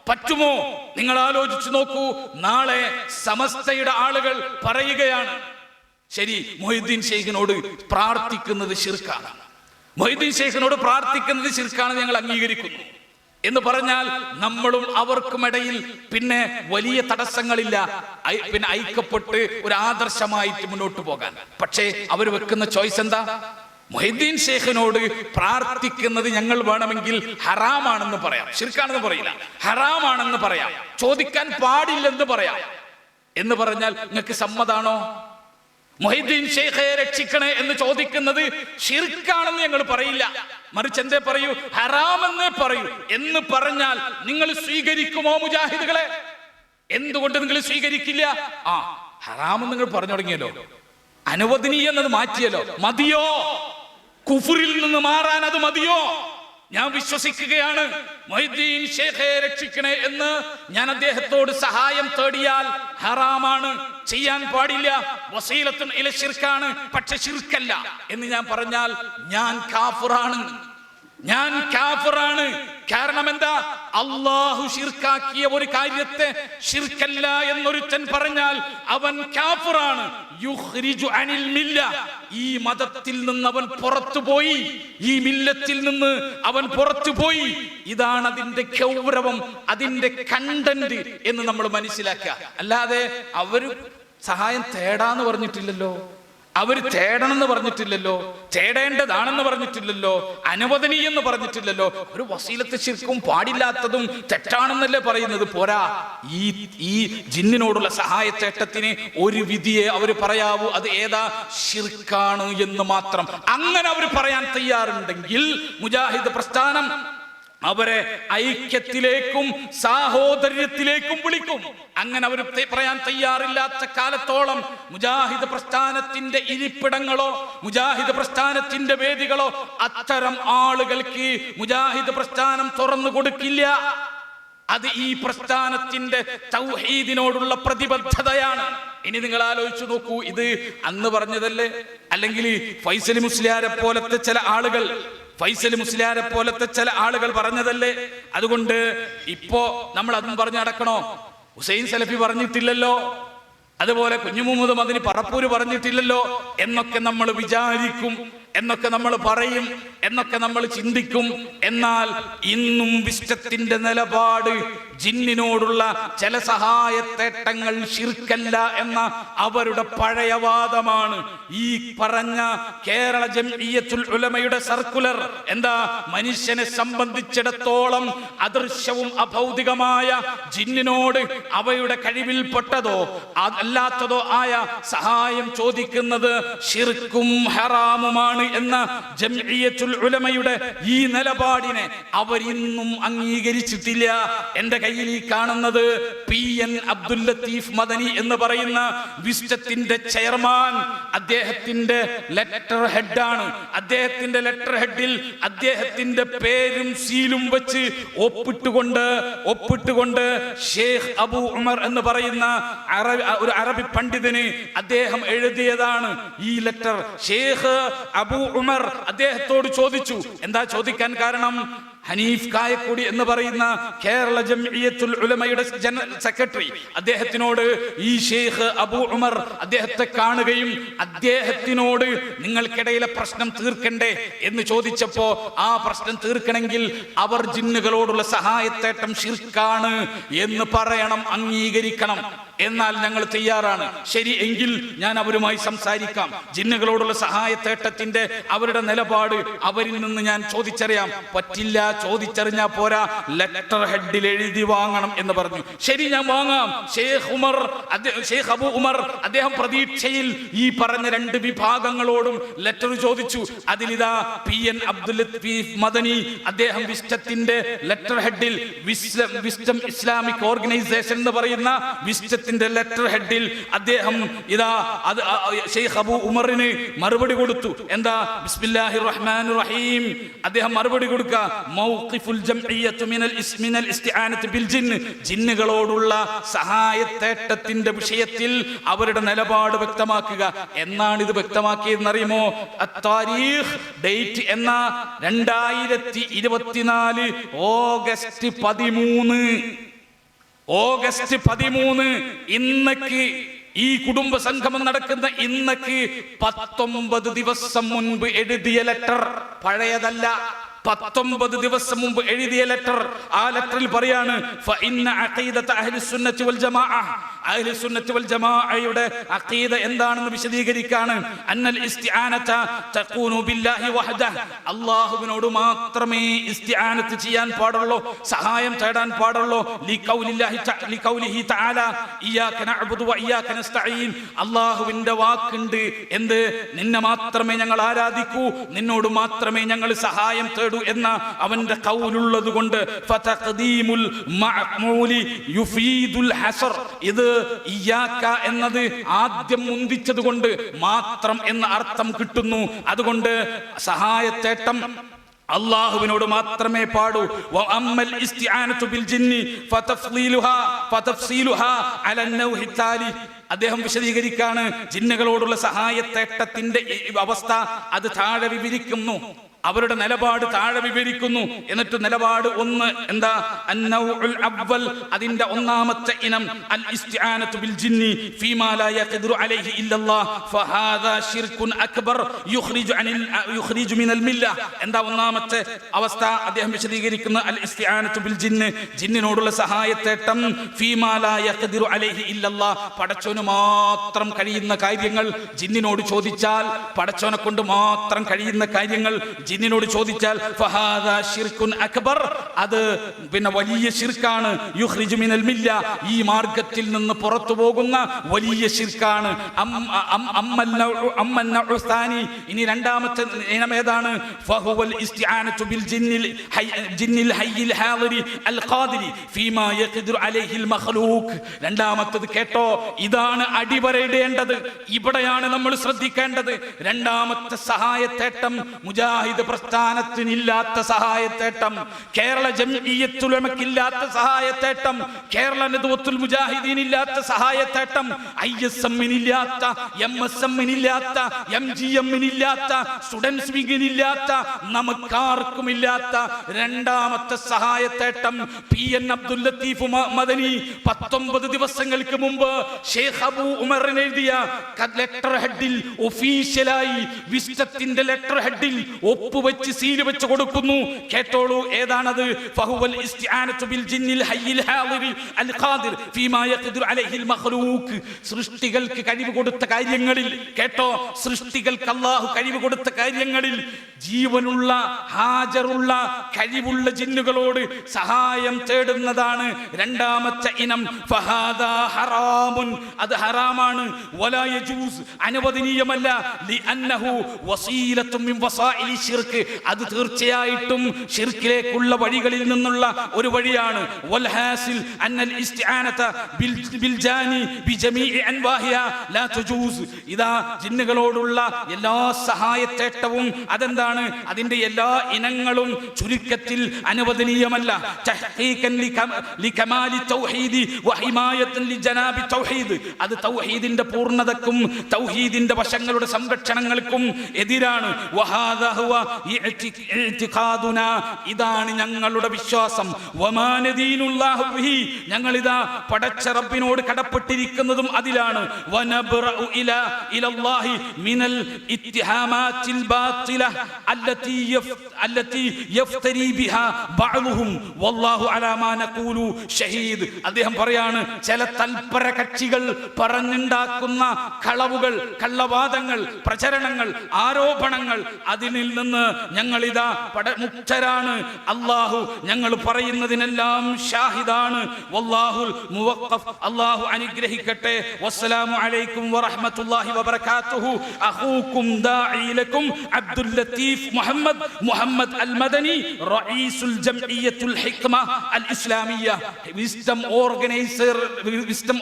പറ്റുമോ? നിങ്ങൾ ആലോചിച്ചു നോക്കൂ. നാളെ സമസ്തയുടെ ആളുകൾ പറയുകയാണ്, ശരി, മൊയ്തീൻ ശൈഖിനോട് പ്രാർത്ഥിക്കുന്നത് ശിർക്കാണ്, മൊയ്തീൻ ശൈഖിനോട് പ്രാർത്ഥിക്കുന്നത് ശിർക്കാണ്, ഞങ്ങൾ അംഗീകരിക്കുന്നു എന്ന് പറഞ്ഞാൽ നമ്മളും അവർക്കുമിടയിൽ പിന്നെ വലിയ തടസ്സങ്ങളില്ല, പിന്നെ ഐക്യപ്പെട്ട് ഒരു ആദർശമായിട്ട് മുന്നോട്ട് പോകാൻ. പക്ഷേ അവർ വെക്കുന്ന ചോയ്സ് എന്താ? മൊയ്തീൻ ശൈഖിനോട് പ്രാർത്ഥിക്കുന്നത് ഞങ്ങൾ വേണമെങ്കിൽ ഹറാമാണെന്ന് പറയാം, ശിർക്കാണെന്ന് പറയില്ല, ഹറാമാണെന്ന് പറയാം, ചോദിക്കാൻ പാടില്ലെന്ന് പറയാം. എന്ന് പറഞ്ഞാൽ നിങ്ങൾക്ക് സമ്മതാണോ? മൊയ്തീൻ ശൈഖെ രക്ഷിക്കണേ എന്ന് ചോദിക്കുന്നത് ശിർക്കാണെന്ന് ഞങ്ങൾ പറയില്ല, മറിച്ച് എന്തേ പറയൂ? ഹറാമെന്നേ പറയൂ. എന്ന് പറഞ്ഞാൽ നിങ്ങൾ സ്വീകരിക്കുമോ മുജാഹിദുകളെ? എന്തുകൊണ്ട് നിങ്ങൾ സ്വീകരിക്കില്ല? ഹറാമെന്ന് നിങ്ങൾ പറഞ്ഞു തുടങ്ങിയല്ലോ, അനുവദനീയം എന്നത് മാറ്റിയല്ലോ, മതിയോ? കുഫറിൽ നിന്ന് മാറാൻ അത് മതിയോ? ഞാൻ വിശ്വസിക്കുകയാണ് മൊയ്തീൻ ശൈഖെ രക്ഷിക്കണേ എന്ന് ഞാൻ അദ്ദേഹത്തോട് സഹായം തേടിയാൽ ഹറാമാണ്, ചെയ്യാൻ പാടില്ല, വസീലത്തുൻ ഇല ശിർക്കാണ്, പക്ഷെ ശിർക്കല്ല എന്ന് ഞാൻ പറഞ്ഞാൽ ഞാൻ കാഫിറാണ്, ഞാൻ കാഫിറാണ്. കാരണം എന്താ? അള്ളാഹു ശിർക്കാക്കിയ ഒരു കാര്യത്തെ ശിർക്കല്ല എന്നൊരുത്തൻ പറഞ്ഞാൽ അവൻ കാഫിറാണ്. യുഖ്രിജു അനിൽ മില്ല, ഈ മതത്തിൽ നിന്ന് അവൻ പുറത്തുപോയി, ഈ മില്ലത്തിൽ നിന്ന് അവൻ പുറത്തുപോയി. ഇതാണ് അതിന്റെ ഗൗരവം, അതിന്റെ കണ്ടന്റ് എന്ന് നമ്മൾ മനസ്സിലാക്കുക. അല്ലാതെ അവര് സഹായം തേടാന്ന് പറഞ്ഞിട്ടില്ലല്ലോ, അവർ തേടണമെന്ന് പറഞ്ഞിട്ടില്ലല്ലോ, തേടേണ്ടതാണെന്ന് പറഞ്ഞിട്ടില്ലല്ലോ, അനുവദനീയെന്ന് പറഞ്ഞിട്ടില്ലല്ലോ. ഒരു വസീലത്ത് ശിർക്കും പാടില്ലാത്തതും തെറ്റാണെന്നല്ലേ പറയുന്നത്. പോരാ, ഈ ജിന്നിനോടുള്ള സഹായത്തേട്ടത്തിന് ഒരു വിധിയെ അവർ പറയാവൂ, അത് ഏതാ? ശിർക്കാണ് എന്ന് മാത്രം. അങ്ങനെ അവർ പറയാൻ തയ്യാറുണ്ടെങ്കിൽ മുജാഹിദ് പ്രസ്ഥാനം അവരെ ഐക്യത്തിലേക്കും സാഹോദര്യത്തിലേക്കും വിളിക്കും. അങ്ങനെ അവർ പറയാൻ തയ്യാറില്ലാത്ത കാലത്തോളം മുജാഹിദ് പ്രസ്ഥാനത്തിന്റെ ഇരിപ്പിടങ്ങളോ മുജാഹിദ് പ്രസ്ഥാനത്തിന്റെ വേദികളോ അത്തരം ആളുകൾക്ക് മുജാഹിദ് പ്രസ്ഥാനം തുറന്നു കൊടുക്കില്ല. അത് ഈ പ്രസ്ഥാനത്തിന്റെ തൗഹീദിനോടുള്ള പ്രതിബദ്ധതയാണ്. ഇനി നിങ്ങൾ ആലോചിച്ചു നോക്കൂ, ഇത് അന്ന് പറഞ്ഞതല്ലേ? അല്ലെങ്കിൽ ഫൈസൽ മുസ്ലിയാരെ പോലത്തെ ചില ആളുകൾ പറഞ്ഞതല്ലേ? അതുകൊണ്ട് ഇപ്പോ നമ്മൾ അതും പറഞ്ഞു നടക്കണോ? ഹുസൈൻ സലഫി പറഞ്ഞിട്ടില്ലല്ലോ, അതുപോലെ കുഞ്ഞു മുഹമ്മദ് മദനി പറപ്പൂര് പറഞ്ഞിട്ടില്ലല്ലോ എന്നൊക്കെ നമ്മൾ വിചാരിക്കും, എന്നൊക്കെ നമ്മൾ പറയും, എന്നൊക്കെ നമ്മൾ ചിന്തിക്കും. എന്നാൽ ഇന്നും വിശ്വത്തിന്റെ നിലപാട് ജിന്നിനോടുള്ള ചില സഹായത്തേട്ടങ്ങൾ ശിർക്കല്ല എന്ന അവരുടെ പഴയ വാദമാണ്. ഈ പറഞ്ഞ കേരള ജംഇയ്യത്തുൽ ഉലമയുടെ സർക്കുലർ എന്താ? മനുഷ്യനെ സംബന്ധിച്ചിടത്തോളം അദൃശ്യവും അഭൗതികമായ ജിന്നിനോട് അവയുടെ കഴിവിൽപ്പെട്ടതോ അല്ലാത്തതോ ആയ സഹായം ചോദിക്കുന്നത് ശിർക്കും ഹറാമുമാണ് എന്ന ജംഇയ്യത്തുൽ ഉലമയുടെ ഈ നിലപാടിനെ അവരിന്നും അംഗീകരിച്ചിട്ടില്ല. എന്റെ കയ്യിൽ ഈ കാണുന്നത് PN അബ്ദുൽ ലത്തീഫ് മദനി എന്ന് പറയുന്ന വിശ്വത്തിന്റെ ചെയർമാൻ, അദ്ദേഹത്തിന്റെ ലെറ്റർ ഹെഡാണ്. അദ്ദേഹത്തിന്റെ ലെറ്റർ ഹെഡിൽ അദ്ദേഹത്തിന്റെ പേരും സീലും വെച്ച് ഒപ്പിട്ടുകൊണ്ട് ഷേഖ് അബൂ ഉമർ എന്ന് പറയുന്ന ഒരു അറബി പണ്ഡിതന് അദ്ദേഹം എഴുതിയതാണ് ഈ ലെറ്റർ. ഷേഖ് അബൂ ഉമർ അദ്ദേഹത്തോട് ചോദിച്ചു. എന്താ ചോദിക്കാൻ കാരണം? ഹനീഫ് കായക്കൊടി എന്ന് പറയുന്ന കേരള ജംഇയ്യത്തുൽ ഉലമയുടെ ജനറൽ സെക്രട്ടറി അദ്ദേഹത്തിനോട് ഈ ഷെയ്ഖ് അബൂ ഉമർ അദ്ദേഹത്തെ കാണുകയും അദ്ദേഹത്തിനോട് നിങ്ങൾക്കിടയിലെ പ്രശ്നം തീർക്കണ്ടേ എന്ന് ചോദിച്ചപ്പോ, ആ പ്രശ്നം തീർക്കണമെങ്കിൽ അവർ ജിന്നുകളോടുള്ള സഹായത്തേട്ടം ശിർക്കാണ് എന്ന് പറയണം, അംഗീകരിക്കണം. എന്നാൽ ഞങ്ങൾ തയ്യാറാണ്. ശരി, എങ്കിൽ ഞാൻ അവരുമായി സംസാരിക്കാം. ജിന്നുകളോടുള്ള സഹായത്തേട്ടത്തിന്റെ അവരുടെ നിലപാട് അവരിൽ നിന്ന് ഞാൻ ചോദിച്ചറിയാം. പറ്റില്ല, ചോദിച്ചറിഞ്ഞാ പോരാ, ലെറ്റർ ഹെഡിൽ എഴുതി വാങ്ങണം എന്ന് പറഞ്ഞു. ശരി, ഞാൻ വാങ്ങാം. ഷെയ്ഖ് അബൂ ഉമർ അദ്ദേഹം പ്രതീക്ഷയിൽ ഈ പറഞ്ഞ രണ്ട് വിഭാഗങ്ങളോടും ലെറ്റർ ചോദിച്ചു. അതിലിതാ PN അബ്ദുൽ ലത്തീഫ് മദനി അദ്ദേഹം വിസ്റ്റത്തിന്റെ ലെറ്റർ ഹെഡിൽ വിസ്റ്റം ഇസ്ലാമിക് ഓർഗനൈസേഷൻ എന്ന് പറയുന്ന വിസ്റ്റത്തിന്റെ ലെറ്റർ ഹെഡിൽ അദ്ദേഹം ഇതാ അത് ഷെയ്ഖ് അബൂ ഉമറിന് മറുപടി കൊടുത്തു. എന്താ? ബിസ്മില്ലാഹിർ റഹ്മാനിർ റഹീം. അദ്ദേഹം മറുപടി കൊടുക്കുക, മൗഖിഫുൽ ജംഇയ്യത്തു മിനൽ ഇസ്തിആനത്തി ബിൽ ജിന്ന്, ജിന്നുകളോടുള്ള സഹായത്തേട്ടത്തിന്റെ വിഷയത്തിൽ അവരുടെ നിലപാട് വ്യക്തമാക്കുക. എന്നാണ് ഇത് വ്യക്തമാക്കിയതെന്നറിയുമോ? അത്താരീഖ്, ഡേറ്റ് എന്ന 2024 ഓഗസ്റ്റ് 13 ഇന്നക്ക് ഈ കുടുംബ സംഗമം നടക്കുന്ന ഇന്നക്ക് 19 ദിവസം മുൻപ് എഴുതിയ ലെറ്റർ, പഴയതല്ല. 19 ദിവസം മുമ്പ് എഴുതിയ ലെറ്റർ. ആ ലെറ്ററിൽ പറയാണ്, ഫഇന്ന അഖീദത അഹ്ലുസുന്നത്തി വൽ ജമാഅ, അഹ്ലുസുന്നത്തി വൽ ജമാഅയുടെ അഖീദ എന്താണെന്ന് വിശദീകരിക്കാണ്. അന്നൽ ഇസ്തിആനത തഖൂനു ബില്ലാഹി വഹദഹ, അല്ലാഹുവിനോട് മാത്രമേ ഇസ്തിആനത്ത് ചെയ്യാൻ പാടുള്ളൂ, സഹായം തേടാൻ പാടുള്ളൂ. ലിഖൗലിഹി തആല ഇയ്യാക നഅ്ബുദു വ ഇയ്യാക നസ്തഈൻ, അല്ലാഹുവിന്റെ വാക്കുണ്ട്, എന്ത്? നിന്നെ മാത്രമേ ഞങ്ങൾ ആരാധിക്കൂ, നിന്നോട് മാത്രമേ ഞങ്ങൾ സഹായം തേടൂ എന്ന അവന്റെ ഖൗലുള്ളത് കൊണ്ട് ഫതഖദീമുൽ മഅ്മൂലി യുഫീദുൽ ഹസർ, ഇത് ഇയ്യാക എന്നത് ആദ്യം മുന്തിച്ചത് കൊണ്ട് മാത്രം എന്ന അർത്ഥം കിട്ടുന്നു. അതുകൊണ്ട് സഹായത്തേട്ടം അല്ലാഹുവിനോട് മാത്രമേ പാടൂ. വഅമ്മൽ ഇസ്തിആനതു ബിൽ ജിന്നി ഫതഫ്സീലുഹാ അല നൗഹി താലി, അദ്ദേഹം വിശദീകരിക്കാണ് ജിന്നുകളോടുള്ള സഹായത്തേട്ടത്തിന്റെ അവസ്ഥ അത് താഴെ വിവരിക്കുന്നു. അവരുടെ നിലപാട് താഴെ വിവരിക്കുന്നു. എന്നിട്ട് നിലപാട് 1 എന്താ? അന്നൗഉൽ അവ്വൽ, അതിന്റെ ഒന്നാമത്തെ ഇനം അൽ ഇസ്തിആനതു ബിൽ ജിന്നി ഫീമാ ലാ യഖ്ദിറു അലൈഹി ഇല്ലല്ലാഹ് ഫഹാദാ ശിർകുൻ അക്ബർ യുഖ്രിജു മിനൽ മില്ല. എന്താ ഒന്നാമത്തെ അവസ്ഥ? അദ്ദേഹം വിശദീകരിക്കുന്ന അൽ ഇസ്തിആനതു ബിൽ ജിന്ന്, ജിന്നിനോടുള്ള സഹായത്തേട്ടം ഫീമാ ലാ യഖ്ദിറു അലൈഹി ഇല്ലല്ലാഹ്, പടച്ചോന് മാത്രം കഴിയുന്ന കാര്യങ്ങൾ ജിന്നിനോട് ചോദിച്ചാൽ, പടച്ചോനെ കൊണ്ട് മാത്രം കഴിയുന്ന കാര്യങ്ങൾ ജിന്നിനോട് ചോദിച്ചാൽ ഫഹാദാ ശിർകുൻ അക്ബർ, അത് പിന്നെ വലിയ ശിർക്കാണ്. യുഖ്രിജു മിനൽ മില്ല, ഈ മാർഗത്തിൽ നിന്ന് പുറത്തു പോകുന്ന വലിയ ശിർക്കാണ്. ഇനി രണ്ടാമത്തെ ഇനം ഏതാണ്? ഫഹുവൽ ഇസ്തിആനതു ബിൽ ജിന്നിൽ ഹയ്യിൽ ഹാദിരി അൽ ഖാദിരി ഫീമാ യഖ്ദിറു അലൈഹിൽ മഖ്ലൂഖ്. രണ്ടാമത്തേത് കേട്ടോ, ഇതാണ് അടിവരയിടേണ്ടത്, ഇവിടെയാണ് നമ്മൾ ശ്രദ്ധിക്കേണ്ടത്. രണ്ടാമത്തെ സഹായത്തേട്ടം മുജാഹിദ് പ്രസ്ഥാനത്തിനില്ലാത്ത സഹായത്തേട്ടം, കേരള ജംഇയ്യത്തുൽ ഉലമക്കില്ലാത്ത സഹായത്തേട്ടം, കേരള നദ്വത്തുൽ മുജാഹിദീനില്ലാത്ത സഹായത്തേട്ടം, ISM-നില്ലാത്ത, MSM-നില്ലാത്ത, MGM-നില്ലാത്ത, സ്റ്റുഡൻസ് വിങ്ങിനില്ലാത്ത, നമുക്കാർക്കുമില്ലാത്ത രണ്ടാമത്തെ സഹായത്തേട്ടം PN അബ്ദുൽ ലത്തീഫ് മദനി 19 ദിവസങ്ങൾക്ക് മുമ്പ് ഷെയ്ഖ് അബൂ ഉമറിന് എഴുതിയ ലെറ്റർ ഹെഡിൽ ഒഫീഷ്യലായി വിസ്റ്റത്തിന്റെ ലെറ്റർ ഹെഡിൽ ഒപ്പുവെച്ച് സീൽ വെച്ച് കൊടുക്കുന്നു. കേട്ടോളൂ, ഏതാണത്? ഫഹുവൽ ഇസ്തിആനതു ബിൽ ജിന്നിൽ ഹയ്യിൽ ഹാദിരി അൽ ഖാദിർ ഫീമാ യഖ്ദിറു അലൈഹിൽ മഖ്ലൂഖ്. സൃഷ്ടികൾക്ക് കഴിവ് കൊടുത്ത കാര്യങ്ങളിൽ, കേട്ടോ, സൃഷ്ടികൾക്ക് അല്ലാഹു കഴിവ് കൊടുത്ത കാര്യങ്ങളിൽ ജീവനുള്ള, ഹാജറുള്ള, കഴിവുള്ള ജിന്നുകളോട് സഹായം തേടുന്നതാണ് രണ്ടാമത്തെ ഇനം. ഫഹാദാ ഹറാമുൻ, അത് ഹറാമാണ്. വലാ യജൂസ്, അനുവദനീയമല്ല. ലിഅന്നഹു വസീലത്തുൻ മിൻ വസാഇലി ശിർക്ക്, അത് തീർച്ചയായിട്ടും ശിർക്കിലേക്കുള്ള വഴികളിൽ നിന്നുള്ള ഒരു വഴിയാണ്. വൽ ഹാസിൽ അന്നൽ ഇസ്തിആനത ബിൽ ജാനി ബിജമീഇ അൻവാഹിഹ ലാ തജൂസ്. ഇദാ ജിന്നുകളോടുള്ള എല്ലാ സഹായത്തേട്ടവും അതെന്താണ്? അതിന്റെ എല്ലാ ഇനങ്ങളും ചുരുക്കത്തിൽ അനുവദനീയമല്ല. തഹ്ഖീഖൻ ലികമാലി തൗഹീദി വഹിമായത്തൻ ലിജനാബി തൗഹീദ്, അത് തൗഹീദിന്റെ പൂർണ്ണതക്കും തൗഹീദിന്റെ വശങ്ങളുടെ സംരക്ഷണങ്ങൾക്കും എതിരാണ്. വഹാദാ ഹുവ ഇഅ്തിഖാദുനാ, ഇതാണ് ഞങ്ങളുടെ വിശ്വാസം. വമാ നദീനുല്ലാഹു ബിഹി, ഞങ്ങളിതാ പടച്ച റബ്ബിനോട് കടപ്പെട്ടിരിക്കുന്നതും അതിലാണ്. വനബ്റഉ ഇലല്ലാഹി മിനൽ ഇത്തിഹാമാത്തിൽ ബാത്തില അല്ലതി യഫ്തരി ബിഹാ ബഅ്ദുഹും വല്ലാഹു അലാ മാ നഖൂലു ഷഹീദ്. അദ്ദേഹം പറയാണ്, ചില തൽപര കക്ഷികൾ പറഞ്ഞുണ്ടാക്കുന്ന കളവുകൾ, കള്ളവാദങ്ങൾ, പ്രചരണങ്ങൾ, ആരോപണങ്ങൾ, അതിൽ നിന്ന് ഞങ്ങളിതാ മുക്തരാണ്. അല്ലാഹു ഞങ്ങൾ പറയുന്നതിനെല്ലാം ഷാഹിദാണ്. വല്ലാഹുൽ മുവഖഫ്, അല്ലാഹു അനുഗ്രഹിക്കട്ടെ. വസ്സലാമു അലൈക്കും വറഹ്മത്തുള്ളാഹി വബറകാതുഹു. അഖൂകും ദാഇ ലക്കും അബ്ദുൽ ലത്തീഫ് മുഹമ്മദ് അൽ മദനി, റഈസുൽ ജംഇയ്യത്തുൽ ഹിക്മ അൽ ഇസ്ലാമിയ്യ, വിസ്ഡം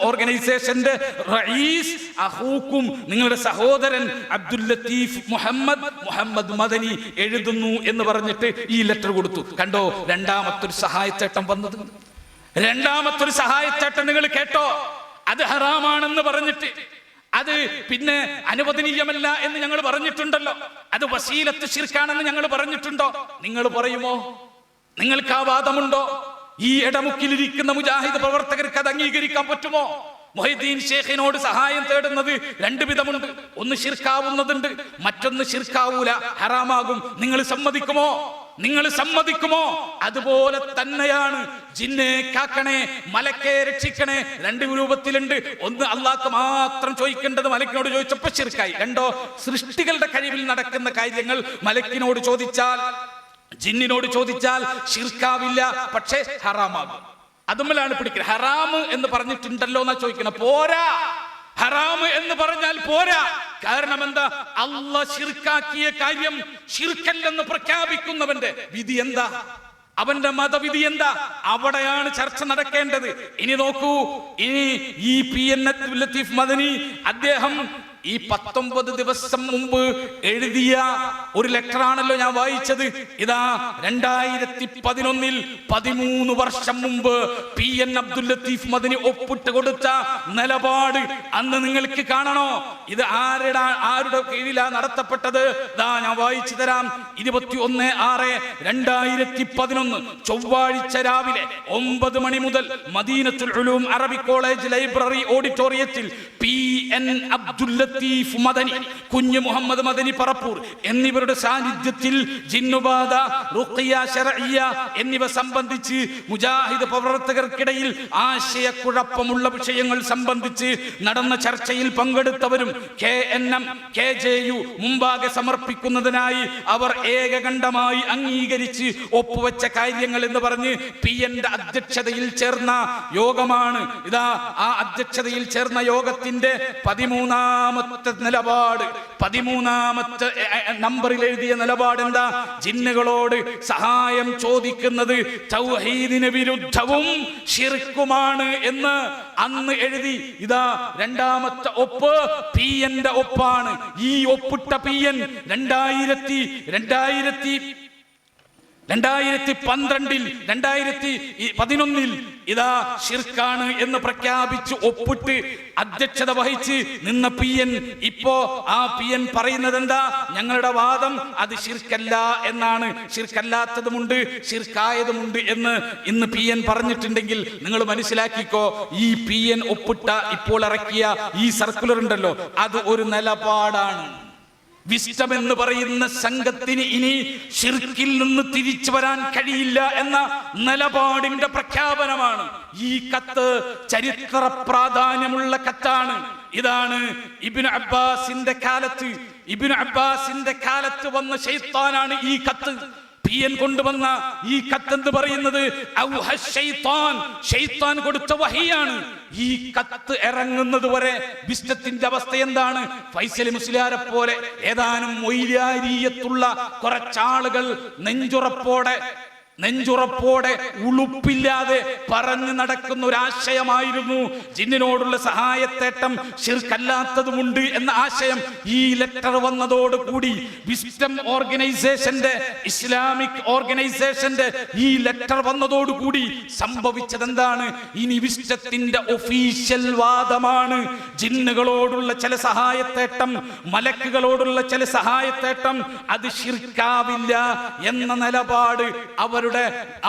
ഓർഗനൈസേഷന്റെ റഈസ്, അഖൂകും നിങ്ങളുടെ സഹോദരൻ അബ്ദുൽ ലത്തീഫ് മുഹമ്മദ് മദനി എഴുതുന്നു എന്ന് പറഞ്ഞിട്ട് ഈ ലെറ്റർ കൊടുത്തു. കണ്ടോ, രണ്ടാമത്തൊരു സഹായത്തേട്ടം വന്നത്. രണ്ടാമത്തൊരു സഹായത്തേട്ടം നിങ്ങൾ കേട്ടോ, അത് ഹറാമാണെന്ന് പറഞ്ഞിട്ട്, അത് പിന്നെ അനുവദനീയമല്ല എന്ന് ഞങ്ങൾ പറഞ്ഞിട്ടുണ്ടല്ലോ, അത് വസീലത്ത് ശിർക്കാണെന്ന് ഞങ്ങൾ പറഞ്ഞിട്ടുണ്ടോ? നിങ്ങൾ പറയുമോ? നിങ്ങൾക്ക് ആ വാദമുണ്ടോ? ഈ ഇടമുക്കിലിരിക്കുന്ന മുജാഹിദ് പ്രവർത്തകർക്ക് അത് അംഗീകരിക്കാൻ പറ്റുമോ? മുഹൈദ്ദീൻ ഷേഖിനോട് സഹായം തേടുന്നത് രണ്ട് വിധമുണ്ട്. ഒന്ന് ശിർക്കാവുന്നതുണ്ട്, മറ്റൊന്ന് ശിർക്കാവൂല, ഹറാമാകും. നിങ്ങൾ സമ്മതിക്കുമോ? നിങ്ങൾ സമ്മതിക്കുമോ? അതുപോലെ തന്നെയാണ് ജിന്നെ കാക്കണേ, മലക്കെ രക്ഷിക്കണേ, രണ്ട് രൂപത്തിലുണ്ട്. ഒന്ന് അള്ളാഹ്ക്ക് മാത്രം ചോദിക്കേണ്ടത് മലക്കിനോട് ചോദിച്ചപ്പോ ശിർക്കായി. രണ്ടോ, സൃഷ്ടികളുടെ കഴിവിൽ നടക്കുന്ന കാര്യങ്ങൾ മലക്കിനോട് ചോദിച്ചാൽ, ജിന്നിനോട് ചോദിച്ചാൽ ശിർക്കാവില്ല, പക്ഷേ ഹറാമാകും. അതുമല്ലാണ് പിടിക്കുക. ഹറാമ് എന്ന് പറഞ്ഞിട്ടുണ്ടല്ലോ എന്നാ ചോദിക്കണം. പോരാ, ഹറാമ് എന്ന് പറഞ്ഞാൽ പോരാ. കാരണം എന്താ? അള്ളാഹ് ശിർക്കാക്കിയ കാര്യം ശിർക്കല്ലെന്ന് പ്രഖ്യാപിക്കുന്നവന്റെ വിധി എന്താ? അവന്റെ മതവിധി എന്താ? അവിടെയാണ് ചർച്ച നടക്കേണ്ടത്. ഇനി നോക്കൂ, ഇനി ഈ PN ലത്തീഫ് മദനി അദ്ദേഹം ഈ 19 ദിവസം മുമ്പ് എഴുതിയ ഒരു ലെറ്ററാണല്ലോ ഞാൻ വായിച്ചത്. ഇതാ 2011 13 വർഷം മുമ്പ് PN അബ്ദുൽ ലത്തീഫ് മദനി ഒപ്പിട്ട് കൊടുത്ത നിലപാട് അന്ന് നിങ്ങൾക്ക് കാണണോ? ഇത് ആരുടെ കീഴിലാ നടത്തപ്പെട്ടത്? ദാ ഞാൻ വായിച്ചു തരാം. 21/6/2011 ചൊവ്വാഴ്ച രാവിലെ 9 മണി മുതൽ മദീനത്തുൽ ഉലൂം അറബിക് കോളേജ് ലൈബ്രറി ഓഡിറ്റോറിയത്തിൽ PN അബ്ദുൽ ലത്തീഫ് മദനി, കുഞ്ഞു മുഹമ്മദ് മദനി പറപ്പൂർ എന്നിവരുടെ സാന്നിധ്യത്തിൽ ജിന്നുബാധ, റുഖിയ ശർഇയ്യ എന്നിവ സംബന്ധിച്ച് മുജാഹിദ് പ്രവർത്തകർക്കിടയിൽ ആശയക്കുഴപ്പമുള്ള വിഷയങ്ങൾ സംബന്ധിച്ച് നടന്ന ചർച്ചയിൽ പങ്കെടുത്തവരും KNM KJU മുമ്പാകെ സമർപ്പിക്കുന്നതിനായി അവർ ഏകകണ്ഠമായി അംഗീകരിച്ച് ഒപ്പുവെച്ച കാര്യങ്ങൾ എന്ന് പറഞ്ഞ് PNന്റെ അധ്യക്ഷതയിൽ ചേർന്ന യോഗമാണ്. ഇതാ ആ അധ്യക്ഷതയിൽ ചേർന്ന യോഗത്തിന്റെ 13ാമത്തെ നിലപാട്, 13ാമത്തെ നമ്പറിൽ എഴുതിയ നിലപാട് എന്താ? ജിന്നുകളോട് സഹായം ചോദിക്കുന്നത് തൗഹീദിന് വിരുദ്ധവും ശിർക്കുമാണ് എന്ന് അന്ന് എഴുതി. ഇതാ 2ാമത്തെ ഒപ്പ് PNന്റെ ഒപ്പാണ്. ഈ ഒപ്പിട്ട PN 2011 ഇതാ ശിർക്കാണ് എന്ന് പ്രഖ്യാപിച്ച് ഒപ്പിട്ട് അധ്യക്ഷത വഹിച്ച് നിന്ന PN ഇപ്പോ ആ PN പറയുന്നത് എന്താ? ഞങ്ങളുടെ വാദം അത് ശിർക്കല്ല എന്നാണ്. ശിർക്കല്ലാത്തതുമുണ്ട്, ശിർക്കായതുമുണ്ട് എന്ന് ഇന്ന് PN പറഞ്ഞിട്ടുണ്ടെങ്കിൽ നിങ്ങൾ മനസ്സിലാക്കിക്കോ, ഈ PN ഒപ്പിട്ട ഇപ്പോൾ ഇറക്കിയ ഈ സർക്കുലർ ഉണ്ടല്ലോ, അത് ഒരു നിലപാടാണ്. വിസ്റ്റം എന്ന് പറയുന്ന സംഘത്തിന് ഇനി ശിർക്കിൽ നിന്ന് തിരിച്ചു വരാൻ കഴിയില്ല എന്ന നിലപാടിന്റെ പ്രഖ്യാപനമാണ്. ഈ കത്ത് ചരിത്ര പ്രാധാന്യമുള്ള കത്താണ്. ഇതാണ് ഇബ്നു അബ്ബാസിന്റെ കാലത്ത് വന്ന ശൈത്താനാണ് ഈ കത്ത്. PN കൊണ്ടുവന്ന ഈ കത്തെന്ന് പറയുന്നത് ശൈത്താൻ കൊടുത്ത വഹിയാണ്. ഈ കത്ത് ഇറങ്ങുന്നത് വരെ വിസ്റ്റത്തിന്റെ അവസ്ഥ എന്താണ്? ഫൈസൽ മുസ്ലിയാരെ പോലെ ഏതാനും മൊയ്ലാരിയത്തുള്ള കുറച്ചാളുകൾ നെഞ്ചുറപ്പോടെ ഉളുപ്പില്ലാതെ പറഞ്ഞു നടക്കുന്ന ഒരു ആശയമായിരുന്നു ജിന്നിനോടുള്ള സഹായത്തേട്ടം ശിർക്കല്ലാത്തതുമുണ്ട് എന്ന ആശയം. ഈ ലെറ്റർ വന്നതോടുകൂടി വിസ്റ്റം ഓർഗനൈസേഷന്റെ, ഇസ്ലാമിക് ഓർഗനൈസേഷന്റെ ഈ ലെറ്റർ വന്നതോടുകൂടി സംഭവിച്ചത് എന്താണ്? ഇനി വിസ്റ്റത്തിന്റെ ഒഫീഷ്യൽ വാദമാണ് ജിന്നുകളോടുള്ള ചില സഹായത്തേട്ടം, മലക്കുകളോടുള്ള ചില സഹായത്തേട്ടം അത് ശിർക്കാവില്ല എന്ന നിലപാട്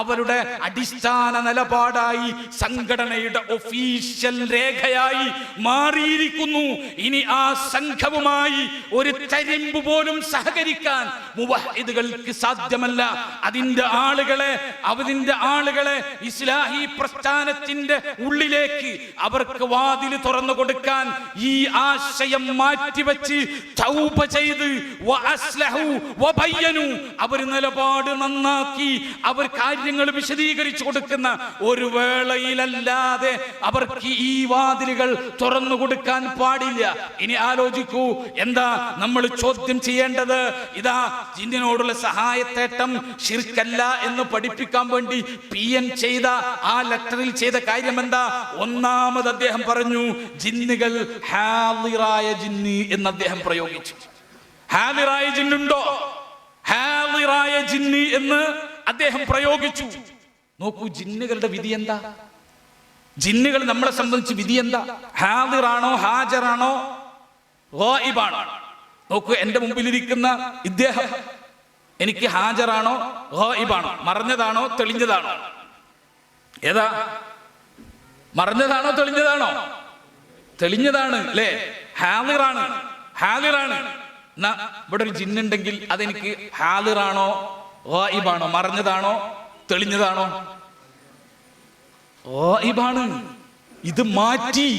അവരുടെ അടിസ്ഥാന നിലപാടായി, സംഘടനയുടെ ഒഫീഷ്യൽ രേഖയായി മാറിയിരിക്കുന്നു. ഇനി ആ സംഘവുമായി ഒരു തരിമ്പ് പോലും സഹകരിക്കാൻ മുവഹിദുകൾക്ക് സാധ്യമല്ല. അതിന്റെ ആളുകളെ ഇസ്ലാഹി പ്രസ്ഥാനത്തിന്റെ ഉള്ളിലേക്ക് അവർക്ക് വാതിൽ തുറന്നു കൊടുക്കാൻ ഈ ആശയം മാറ്റിവെച്ച് തൗബ ചെയ്ത് അവർ നിലപാട് നന്നാക്കി അവർ കാര്യങ്ങൾ വിശദീകരിച്ചു കൊടുക്കുന്ന ഒരു വേളയിലല്ലാതെ അവർക്ക് ഈ വാതിലുകൾ തുറന്നു കൊടുക്കാൻ പാടില്ല. ഇനി ആലോചിക്കൂ, എന്താ നമ്മൾ ചോദ്യം ചെയ്യേണ്ടത്? ഇതാ ജിന്നിനോടുള്ള സഹായത്തേട്ടം ശിർക്കല്ല എന്ന് പഠിപ്പിക്കാൻ വേണ്ടി PN ചെയ്ത ആ ലെറ്ററിൽ ചെയ്ത കാര്യം എന്താ? ഒന്നാമത് അദ്ദേഹം പറഞ്ഞു, ജിന്നുകൾ ഹാളിറായ ജിന്ന് എന്ന് അദ്ദേഹം പ്രയോഗിച്ചു. ഹാളിറായ ജിന്നുണ്ടോ? ഹാളിറായ ജിന്ന് എന്ന് അദ്ദേഹം പ്രയോഗിച്ചു. നോക്കൂ, ജിന്നുകളുടെ വിധി എന്താ? ജിന്നുകൾ നമ്മളെ സംബന്ധിച്ച് വിധി എന്താ? ഹാദിറാണോ, ഹാജറാണോ, ഗായിബാണോ? നോക്കൂ, എന്റെ മുമ്പിലിരിക്കുന്ന ഇദ്ദേഹം എനിക്ക് ഹാജറാണോ, ഗായിബാണോ, മറഞ്ഞതാണോ, തെളിഞ്ഞതാണോ? ഏതാ? മറഞ്ഞതാണോ, തെളിഞ്ഞതാണോ? തെളിഞ്ഞതാണ് അല്ലേ? ഹാദിറാണ്. ഇവിടെ ഒരു ജിന്നുണ്ടെങ്കിൽ അതെനിക്ക് ഹാദിറാണോ, ഗായിബാണോ, മറഞ്ഞതാണോ, തെളിഞ്ഞതാണോ? ഗായിബാണ്. ഇത് മാറ്റി,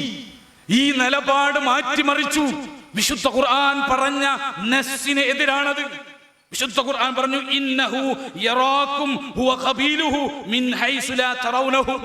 ഈ നിലപാട് മാറ്റിമറിച്ചു. വിശുദ്ധ ഖുർആൻ പറഞ്ഞ നസ്സിന് എതിരാണത്. വിശുദ്ധ ഖുർആൻ പറഞ്ഞു, ഇന്നഹു യറാക്കും ഹുവ ഖബീലുഹു മിൻ ഹൈസു ലാ തറൗനഹു.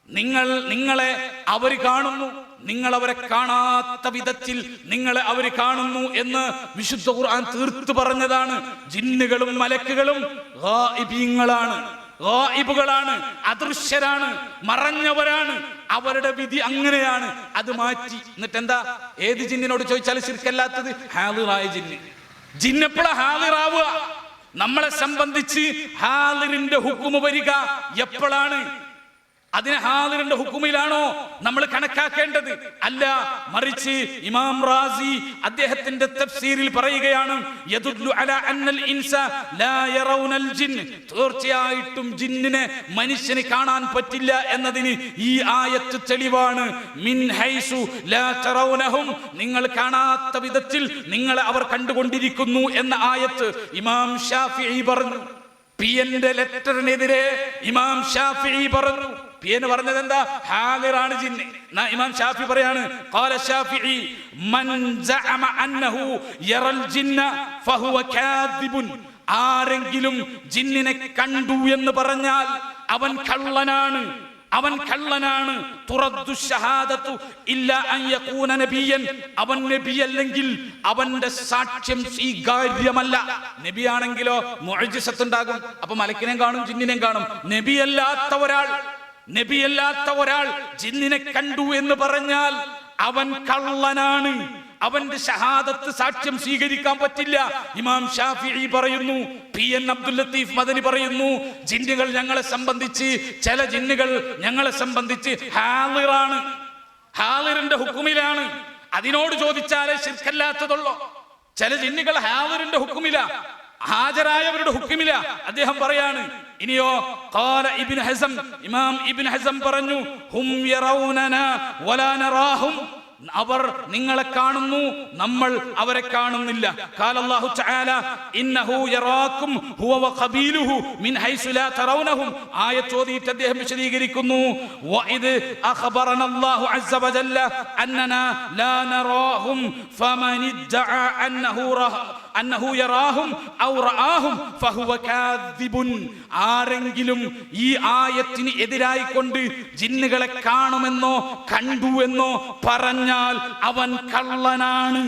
നിങ്ങളെ അവർ കാണുന്നു, നിങ്ങൾ അവരെ കാണാത്ത വിധത്തിൽ നിങ്ങളെ അവർ കാണുന്നു എന്ന് വിശുദ്ധ ഖുർആൻ തീർത്തു പറഞ്ഞതാണ്. ജിന്നുകളും മലക്കുകളും ഗായിബീങ്ങളാണ്. ഗായിബുകളാണ്, അദൃശ്യരാണ്, മറഞ്ഞവരാണ്. അവരുടെ വിധി അങ്ങനെയാണ്. അത് മാറ്റി. എന്നിട്ട് എന്താ? ഏത് ജിന്നിനോട് ചോദിച്ചാലും ശിർക്കല്ലാത്തത്? ഹാളിറായ ജിന്ന്. ജിന്നെപ്പോഴാ ഹാളിറാവുക? നമ്മളെ സംബന്ധിച്ച് ഹാളിറിന്റെ ഹുക്കുമ് വരിക എപ്പോഴാണ്? അതിനെ ഹാളിറിന്റെ ഹുക്കുമിലാണോ നമ്മൾ കണക്കാക്കേണ്ടത്? അല്ല, മറിച്ച് ഇമാം റാസി അദ്ദേഹത്തിന്റെ തഫ്സീറിൽ പറയുകയാണ്, യദുല്ലു അലാ അന്നൽ ഇൻസ ലാ യറൗനൽ ജിൻ, തീർച്ചയായിട്ടും ജിന്നിനെ മനുഷ്യന് കാണാൻ പറ്റില്ല എന്നതിന് ഈ ആയത്ത് തെളിവാണ്. മിൻ ഹൈസു ലാ തറൗനഹും, നിങ്ങൾ കാണാത്ത വിധത്തിൽ നിങ്ങളെ അവർ കണ്ടുകൊണ്ടിരിക്കുന്നു എന്ന ആയത്ത് ഇമാം ഷാഫിഈ പറഞ്ഞു. പിയന്റെ ലെറ്ററിനെതിരെ ഇമാം ഷാഫിഈ പറഞ്ഞു. പിയന് പറഞ്ഞത് എന്താ? ഹാളിറാണ് ജിന്ന്. ഇമാം ഷാഫി പറയാണ്, ഖാല ഷാഫിഈ മൻ സഅമ അന്നഹു യറൽ ജിന്ന ഫഹുവ കാദിബുൻ, ആരെങ്കിലും ജിന്നിനെ കണ്ടു എന്ന് പറഞ്ഞാൽ അവൻ കള്ളനാണ്, അവൻ കള്ളനാണ്. തുറദ്ദു ഷഹാദത്തു ഇല്ല അൻ യകൂന നബിയൻ, അവൻ നബി അല്ലെങ്കിൽ അവന്റെ സാക്ഷ്യം സ്വീകാര്യമല്ല. നബിയാണെങ്കിലോ മുഅ്ജിസത്ത് ഉണ്ടാകും. അപ്പൊ മലക്കിനെയും കാണും, ജിന്നിനെയും കാണും. നബിയല്ലാത്ത ഒരാൾ ജിന്നിനെ കണ്ടു എന്ന് പറഞ്ഞാൽ അവൻ കള്ളനാണ്. അവന്റെ ഷഹാദത്ത് സാക്ഷ്യം സ്വീകരിക്കാൻ പറ്റില്ല. ഇമാം ഷാഫിഈ പറയുന്നു. പി എൻ അബ്ദുൽ ലത്തീഫ് മദനി പറയുന്നു, ജിന്നുകൾ ഞങ്ങളെ സംബന്ധിച്ച്, ചില ജിന്നുകൾ ഞങ്ങളെ സംബന്ധിച്ച് ഹാളിറാണ്, ഹാളിറിന്റെ ഹുക്കുമിലാണ്. അതിനോട് ചോദിച്ചാലേ ശിർക്കല്ലാത്തതുള്ളൂ. ചില ജിന്നുകൾ ഹാളിറിന്റെ ഹുക്കുമില, ഹാജരായവരുടെ ഹുക്കുമില. അദ്ദേഹം പറയാണ്. ഇനിയോ ഖാല ഇബ്നു ഹസം, ഇമാം ഇബ്നു ഹസം പറഞ്ഞു, ഹും യറൗനനാ വലാ നറാഹും, അവർ നിങ്ങളെ കാണുന്നു, നമ്മൾ അവരെ കാണുന്നില്ല. ഖാല അല്ലാഹു തആല ഇന്നഹു യറാകും ഹുവ വഖബീലുഹു മിൻ ഹൈസു ലാ തറൗനഹും. ആയത്ത് ഓതിയിട്ട് അദ്ദേഹം വിശദീകരിക്കുന്നു, വഇദ് അഖബറന അല്ലാഹു അസ്സ വജല്ല അന്നനാ ലാ നറാഹും ഫമൻ ഇദ്ദഅ അന്നഹു യറാഹും ഔ റആഹും ഫഹുവ കാദിബുൻ. ആരെങ്കിലും ഈ ആയത്തിന് എതിരായിക്കൊണ്ട് ജിന്നുകളെ കാണുമെന്നോ കണ്ടു എന്നോ പറഞ്ഞാൽ അവൻ കള്ളനാണ്,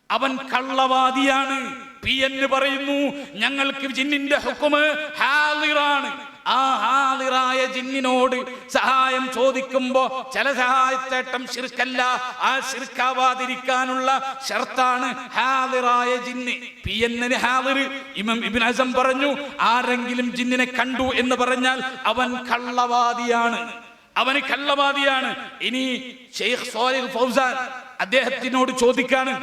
അവൻ കള്ളവാദിയാണ്. പി എന്ന് പറയുന്നു, ഞങ്ങൾക്ക് ജിന്നിന്റെ ഹുക്കുമ് ഹാളിറാണ്. ആ ഹാളിറായ ജിന്നിനോട് സഹായം ചോദിക്കുമ്പോ ചില സഹായത്തേട്ടം ശിർക്കല്ല, ആ ശിർക്കാവാതിരിക്കാനുള്ള ഷർത്താണ് ഹാളിറായ ജിന്ന്. പി എന്നിന് ഹാളിർ. ഇമാം ഇബ്നു ഹസം പറഞ്ഞു, ആരെങ്കിലും ജിന്നിനെ കണ്ടു എന്ന് പറഞ്ഞാൽ അവൻ കള്ളവാദിയാണ്, അവന് കള്ളവാദിയാണ്. ഇനി ഷെയ്ഖ് സ്വാലിഹ് ഫൗസാൻ അദ്ദേഹത്തിനോട് ചോദിക്കാണ്,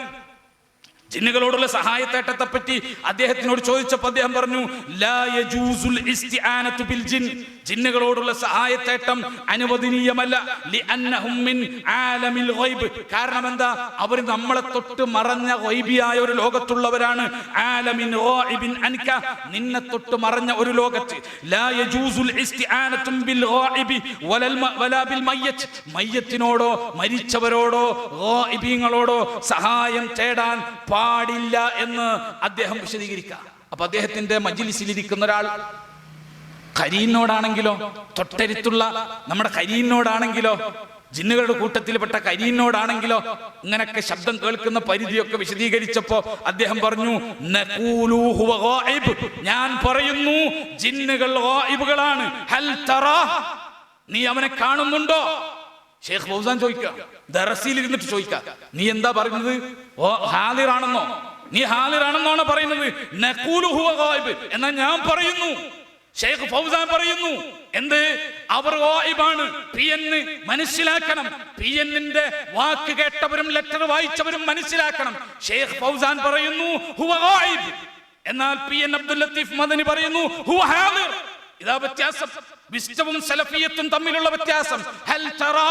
ജിന്നുകളോടുള്ള സഹായത്തേട്ടത്തെ പറ്റി അദ്ദേഹത്തിനോട് ചോദിച്ചപ്പോൾ അദ്ദേഹം പറഞ്ഞു, ലാ യജൂസുൽ ഇസ്തിആനതു ബിൽ ജിൻ, ജിന്നുകളോടുള്ള സഹായത്തേട്ടം അനുവദനീയമല്ല. ലിഅന്നഹും മിൻ ആലമിൽ ഗൈബ്, കാരണം എന്താ? അവർ നമ്മളെ തൊട്ട് മറഞ്ഞ ഗൈബിയായ ഒരു ലോകത്തുള്ളവരാണ്. ആലമിൻ ഗായിബിൻ അൻക, നിന്നെ തൊട്ട് മറഞ്ഞ ഒരു ലോകത്ത്. ലാ യജൂസുൽ ഇസ്തിആനതു ബിൽ ഗായിബി വലാ ബിൽ മയ്യത്ത്, മയ്യത്തിനോടോ മരിച്ചവരോടോ ഗായിബീങ്ങളോടോ സഹായം തേടാൻ പാടില്ല എന്ന് അദ്ദേഹം വിശദീകരിക്കുക. അപ്പൊ അദ്ദേഹത്തിന്റെ മജ്ലിസിലിരിക്കുന്ന ഒരാൾ കരീനോടാണെങ്കിലോ, തൊട്ടടുത്തുള്ള നമ്മുടെ കരീനോടാണെങ്കിലോ, ജിന്നുകളുടെ കൂട്ടത്തിൽപ്പെട്ട കരീനോടാണെങ്കിലോ ഇങ്ങനൊക്കെ ശബ്ദം കേൾക്കുന്ന പരിധിയൊക്കെ വിശദീകരിച്ചപ്പോ അദ്ദേഹം പറഞ്ഞു, നഖൂലു ഹുവ ഗായിബ്, ഞാൻ പറയുന്നു ജിന്നുകൾ ഗായിബുകളാണ്. ഹൽ തറാ, നീ അവനെ കാണുന്നുണ്ടോ? ഷെയ്ഖ് ഫൗസാൻ ചോദിക്കുക, ദർസിൽ ഇരുന്നിട്ട് ചോദിക്കുക, നീ എന്താ പറയുന്നത്? ഓ ഹാളിറാണെന്നോ? നീ ഹാളിറാണെന്നാണ് പറയുന്നത്? നഖൂലു ഹുവ ഗായിബ്, എന്നാൽ ഞാൻ പറയുന്നു, ഷെയ്ഖ് ഫൗസാൻ പറയുന്നു, എന്ത്? അവർ ഗായിബാണ്. പി എന്ന് മനസ്സിലാക്കണം. പി എന്നിന്റെ വാക്ക് കേട്ടവരും ലെറ്റർ വായിച്ചവരും മനസ്സിലാക്കണം. ഷെയ്ഖ് ഫൗസാൻ പറയുന്നു ഹുവ ഗായിബ്, എന്നാൽ പി എൻ അബ്ദുൽ ലത്തീഫ് മദനി പറയുന്നു ഹുവ ഹാളിർ. ഇതാ വ്യത്യാസം, വിസ്തവും സലഫിയത്തും തമ്മിലുള്ള വ്യത്യാസം. ഹൽ തറാ,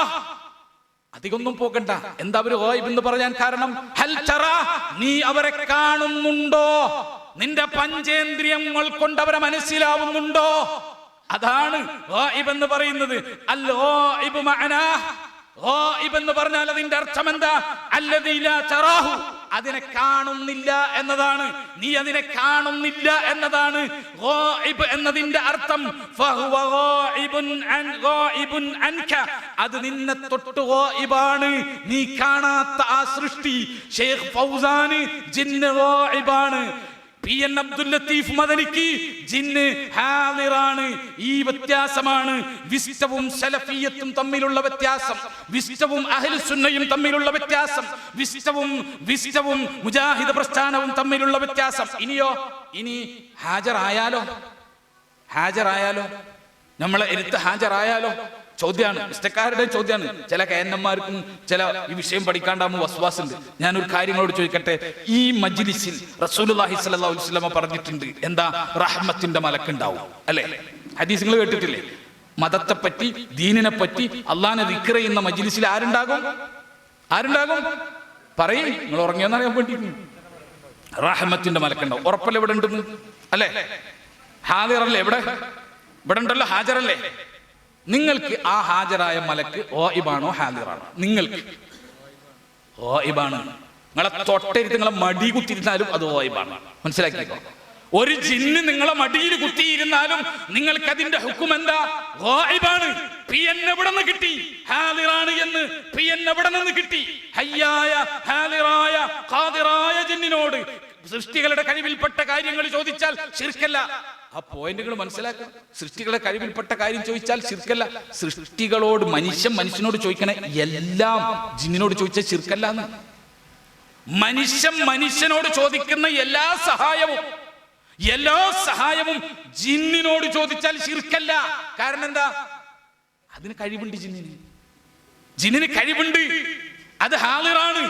അധികൊന്നും പോകണ്ട. എന്താ അവര് ഗായിബ് എന്ന് പറയാൻ കാരണം? ഹൽ തറാ, നീ അവരെ കാണുന്നുണ്ടോ? നിന്റെ പഞ്ചേന്ദ്രിയങ്ങൾ കൊണ്ട് അവരെ മനസ്സിലാവുന്നുണ്ടോ? അതാണ് ഗായിബ് എന്ന് പറയുന്നത്. അൽ ഗായിബ് മഅനാ, ഗായിബ് എന്ന് പറഞ്ഞാൽ അതിന്റെ അർത്ഥം എന്താ? അല്ലദീ ലാ തറാഹു, അതിനെ കാണുന്നില്ല എന്നതാണ്. നീ അതിനെ കാണുന്നില്ല എന്നതാണ് ഗായിബ് എന്നതിന്റെ അർത്ഥം. ഫഹുവ ഗായിബുൻ അൻക, അത് നിന്നെ തൊട്ട് ഗായിബാണ്, നീ കാണാത്ത ആ സൃഷ്ടി. ഷെയ്ഖ് ഫൗസാന് ജിന്ന് ഗായിബാണ്, പി.എൻ. അബ്ദുൽ ലത്തീഫ് മദനിക്ക് ജിന്ന് ഹാദിറാണ്. ഈ വ്യത്യാസമാണ് വിസ്തവും സലഫിയത്തും തമ്മിലുള്ള വ്യത്യാസം, വിസ്തവും അഹ്ലുസുന്നയും തമ്മിലുള്ള വ്യത്യാസം, വിസ്തവും മുജാഹിദ് പ്രസ്ഥാനവും തമ്മിലുള്ള വ്യത്യാസം. ഇനി ഹാജരായാലോ നമ്മളെ എടുത്ത് ഹാജരായാലോ? ചോദ്യമാണ്, ഇഷ്ടക്കാരുടെ ചോദ്യമാണ്. ചില കേന്നന്മാർക്കും ചില ഈ വിഷയം പഠിക്കാണ്ടാകുമ്പോൾ വസ്വാസുണ്ട്. ഞാനൊരു കാര്യങ്ങളോട് ചോദിക്കട്ടെ. ഈ മജ്ലിസിൽ റസൂലുള്ളാഹി സ്വല്ലല്ലാഹു അലൈഹി വസല്ലം പറഞ്ഞിട്ടുണ്ട്, എന്താ? റഹ്മത്തിന്റെ മലക്കുണ്ടാവും, അല്ലേ? ഹദീസ് നിങ്ങൾ കേട്ടിട്ടില്ലേ? മതത്തെ പറ്റി, ദീനിനെ പറ്റി അള്ളാഹനെ ദിക്ർ ചെയ്യുന്ന മജ്ലിസിൽ ആരുണ്ടാകും? പറയും, നിങ്ങൾ ഉറങ്ങിയെന്നറിയാൻ വേണ്ടി. റഹ്മത്തിന്റെ മലക്കുണ്ടാവും. ഉറപ്പല്ലേ ഇവിടെ ഉണ്ടെന്ന്? അല്ലേ? ഹാദിറല്ലേ? ഇവിടെ ഉണ്ടല്ലോ, ഹാജറല്ലേ? നിങ്ങൾക്ക് ആ ഹാജരായ മലക്ക് ഗായിബാണോ ഹാദിറാണോ? നിങ്ങൾക്ക് ഗായിബാണ്. നിങ്ങളെ തൊട്ടരുത്ത്, നിങ്ങളെ മടി കുത്തിയിരുന്നാലും അത് ഗായിബാണ്. മനസ്സിലാക്കിക്കോ. ഒരു ജിന്ന് നിങ്ങളെ മടിയിൽ കുത്തിയിരുന്നാലും നിങ്ങൾക്ക് അതിന്റെ ഹുക്കം എന്താ? ഗായിബാണ്. പി.എൻ. എവിടെ നിന്ന് കിട്ടി? ഹാദിറാണ് എന്ന് പി.എൻ. എവിടെ നിന്ന് കിട്ടി? ഹയ്യായ ഹാദിറായ ഖാദിറായ ജിന്നിനോട് സൃഷ്ടികളുടെ കഴിവിൽപ്പെട്ട കാര്യങ്ങൾ ചോദിച്ചാൽ ശിർക്കല്ല. ആ പോയിന്റുകൾ മനസ്സിലാക്കുക. സൃഷ്ടികളുടെ കഴിവിൽപ്പെട്ട കാര്യം ചോദിച്ചാൽ ശിർക്കല്ല. സൃഷ്ടികളോട് മനുഷ്യനോട് ചോദിക്കണ എല്ലാം ജിന്നിനോട് ചോദിച്ചാൽ ശിർക്കല്ല എന്ന്. മനുഷ്യനോട് ചോദിക്കുന്ന എല്ലാ സഹായവും ജിന്നിനോട് ചോദിച്ചാൽ ശിർക്കല്ല. കാരണം എന്താ? അതിന് കഴിവുണ്ട്. ജിന്നിന് കഴിവുണ്ട്. അത് ഹാദിറാണ്.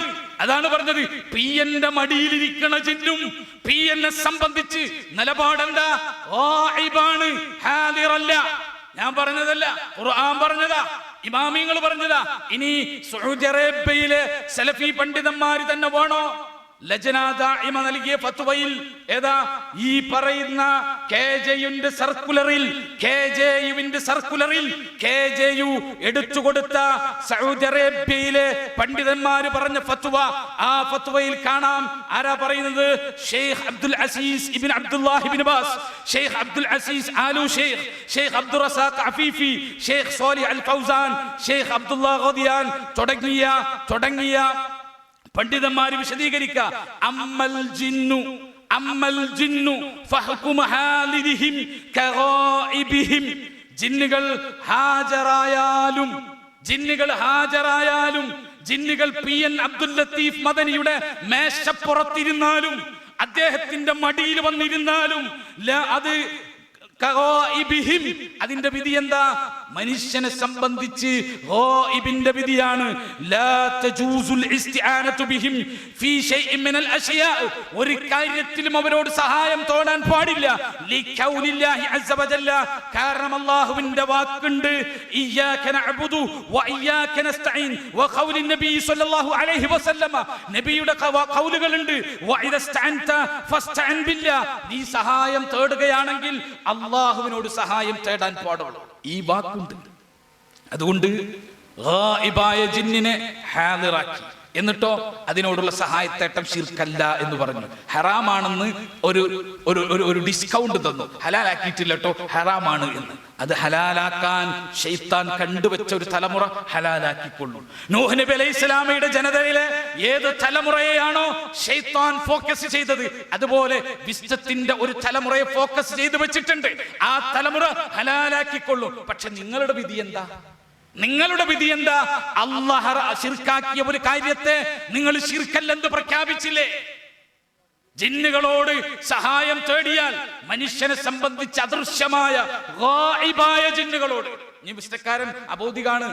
അതാണ് പറഞ്ഞത്, പി.എന്റെ മടിയിലിരിക്കണ ജിന്നും പി.എന്നെ സംബന്ധിച്ച് നിലപാടെന്താ? ഗായിബാണ്, ഹാദിറല്ല. ഞാൻ പറഞ്ഞതല്ല, ഖുർആൻ പറഞ്ഞതാ, ഇമാമിങ്ങൾ പറഞ്ഞതാ. ഇനി സൗദി അറേബ്യയിലെ സലഫി പണ്ഡിതന്മാര് തന്നെ വേണോ? ലജ്ന ദാഇമ നൽകിയ ഫത്വയിൽ ഏതാ? ഈ പറയുന്ന KJUവിന്റെ സർക്കുലറിൽ KJU എടുത്തുകൊടുത്ത സൗദി അറേബ്യയിലെ പണ്ഡിതന്മാര് പറഞ്ഞ ഫത്വ. ആ ഫത്വയിൽ കാണാം ആരാ പറയുന്നത്? ഷെയ്ഖ് അബ്ദുൽ അസീസ് ഇബ്ൻ അബ്ദുല്ലാഹ് ഇബ്ൻ ബാസ്, ഷെയ്ഖ് അബ്ദുൽ അസീസ് ആലു ഷെയ്ഖ്, ഷെയ്ഖ് അബ്ദുർ റസാഖ് അഫീഫി, ഷെയ്ഖ് സ്വാലിഹ് അൽ ഫൗസാൻ, ഷെയ്ഖ് അബ്ദുല്ലാ ഖദിയാൻ തുടങ്ങിയ പണ്ഡിതന്മാര് വിശദീകരിക്ക. അമ്മൽ ജിന്നു ഫഹ്കുമ ഹാലിദിഹിം കഗായിബിഹിം. ജിന്നുകൾ ഹാജരായാലും ജിന്നുകൾ പി.എൻ. അബ്ദുൽ ലത്തീഫ് മദനിയുടെ മേശപ്പുറത്തിരുന്നാലും അദ്ദേഹത്തിന്റെ മടിയിൽ വന്നിരുന്നാലും അത് കഗായിബിഹിം. അതിന്റെ വിധി എന്താ? മനുഷ്യനെ സംബന്ധിച്ച് ഗായിബിന്റെ വിധിയാണ്. ലാ തജൂസുൽ ഇസ്തിആനതു ബിഹിം ഫീ ശൈഇൻ മിനൽ അശ്യാ. ഒരു കാര്യത്തിലും അവരോട് സഹായം തേടാൻ പാടില്ല. ലിഖൗലില്ലാഹി അസ്സ വജല്ല. കാരണം അല്ലാഹുവിന്റെ വാക്കുണ്ട്, ഇയ്യാക നഅബുദു വ ഇയ്യാക നസ്തഈൻ. വ ഖൗലി നബി സ്വല്ലല്ലാഹു അലൈഹി വസല്ലമ. നബിയുടെ ഖൗലുകളുണ്ട്, വ ഇദസ്തഅൻത ഫസ്തഅൻ ബില്ലാഹ്. നീ സഹായം തേടുകയാണെങ്കിൽ അല്ലാഹുവിനോട് സഹായം തേടാൻ പാടുള്ളൂ. ഈ വാക്കുണ്ട്. അതുകൊണ്ട് ഗായിബായ ജിന്നിനെ ഹാദിറാക്കി. എന്നിട്ടോ അതിനോടുള്ള സഹായത്തേട്ടം ശിർക്കല്ല എന്ന് പറഞ്ഞു. ഹറാമാണെന്ന് ഒരു ഡിസ്കൗണ്ട് തന്നു. ഹലാലാക്കിയിട്ടില്ല കേട്ടോ, ഹറാമാണ് എന്ന്. അത് ഹലാലാക്കാൻ ശൈത്താൻ കണ്ടുവച്ച ഒരു തലമുറ ഹലാലാക്കിക്കൊള്ളു. നൂഹ് നബി അലൈഹി സ്വലാമയുടെ ജനതയിലെ ഏത് തലമുറയെയാണോ ശൈത്താൻ ഫോക്കസ് ചെയ്തത്, അതുപോലെ വിശ്വത്തിന്റെ ഒരു തലമുറയെ ഫോക്കസ് ചെയ്ത് വെച്ചിട്ടുണ്ട്. ആ തലമുറ ഹലാലാക്കിക്കൊള്ളും. പക്ഷെ നിങ്ങളുടെ വിധി എന്താ? അല്ലാഹ് ശിർക്കാക്കിയ ഒരു കാര്യത്തെ നിങ്ങൾ ശിർക്കല്ലെന്ന് പ്രഖ്യാപിച്ചില്ലേ? ജിന്നുകളോട് സഹായം തേടിയാൽ മനുഷ്യനെ സംബന്ധിച്ച് അദൃശ്യമായ ഗായിബായ ജിന്നുകളോട്, ഈ പുസ്തകാരൻ അബോധികാണ്,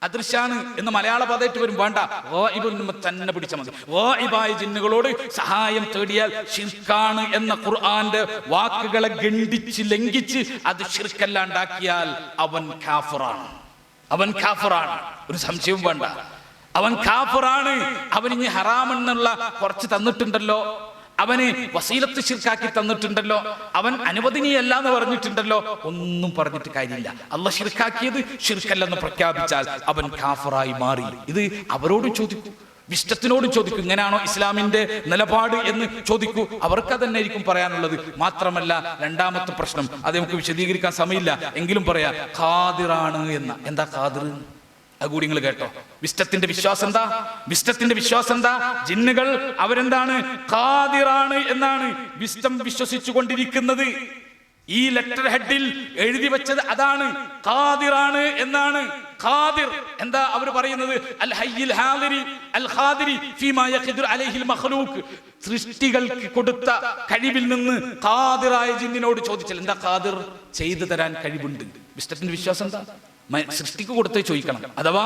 അദൃശ്യാണ് എന്ന് മലയാള പദമായിട്ട് വരും, വേണ്ട, ഗായിബ് തന്നെ പിടിച്ചാൽ മതി. ഗായിബായ ജിന്നുകളോട് സഹായം തേടിയാൽ ശിർക്കാണ് എന്ന ഖുർആന്റെ വാക്കുകളെ ഗണ്ഡിച്ച് ലംഘിച്ച് അത് ശിർക്കല്ലാണ്ടാക്കിയാൽ അവൻ കാഫിറാണ്. ഒരു സംശയവും വേണ്ട, അവൻ കാഫിറാണ്. അവൻ ഇനി ഹറാമെന്നുള്ള കുറച്ച് തന്നിട്ടുണ്ടല്ലോ, അവന് വസീലത്ത് ശിർക്കാക്കി തന്നിട്ടുണ്ടല്ലോ, അവൻ അനുവദനീയല്ല എന്ന് പറഞ്ഞിട്ടുണ്ടല്ലോ. ഒന്നും പറഞ്ഞിട്ട് കാര്യമില്ല. അള്ളാഹ് ശിർക്കാക്കിയത് ശിർക്കല്ലെന്ന് പ്രഖ്യാപിച്ചാൽ അവൻ കാഫിറായി മാറി. ഇത് അവരോട് ചോദിക്കൂ, വിശ്വത്തിനോട് ചോദിക്കൂ, ഇങ്ങനെയാണോ ഇസ്ലാമിന്റെ നിലപാട് എന്ന് ചോദിക്കൂ. അവർക്ക് തന്നെ ആയിരിക്കും പറയാനുള്ളത്. മാത്രമല്ല, രണ്ടാമത്തെ പ്രശ്നം അത് നമുക്ക് വിശദീകരിക്കാൻ സമയമില്ല, എങ്കിലും പറയാ, ഖാദിറാണ് എന്ന. എന്താ ഖാദിർ? അതുകൂടി നിങ്ങൾ കേട്ടോ. വിസ്റ്റത്തിന്റെ വിശ്വാസം എന്താ? വിസ്റ്റത്തിന്റെ വിശ്വാസം എന്താ? ജിന്നുകൾ അവരെന്താണ്? ഖാദിറാണ് എന്നാണ് വിസ്റ്റം വിശ്വസിച്ചു കൊണ്ടിരിക്കുന്നത്. ഈ ലെറ്റർ ഹെഡിൽ എഴുതി വെച്ചത് അതാണ്, ഖാദിറാണ് എന്നാണ്. ഖാദിർ എന്താ അവർ പറയുന്നത്? അൽ ഹയ്യിൽ ഹാദിരി അൽ ഖാദിരി ഫീമാ യഖ്ദിർ അലൈഹിൽ മഖ്ലൂഖ്. സൃഷ്ടികൾക്ക് കൊടുത്ത കഴിവിൽ നിന്ന് ഖാദിറായ ജിന്നിനോട് ചോദിച്ചാൽ എന്താ ഖാദിർ? ചെയ്തു തരാൻ കഴിവുണ്ട്. വിസ്റ്റത്തിന്റെ വിശ്വാസം എന്താ? സൃഷ്ടിക്ക് കൊടുത്തേ ചോദിക്കണം. അഥവാ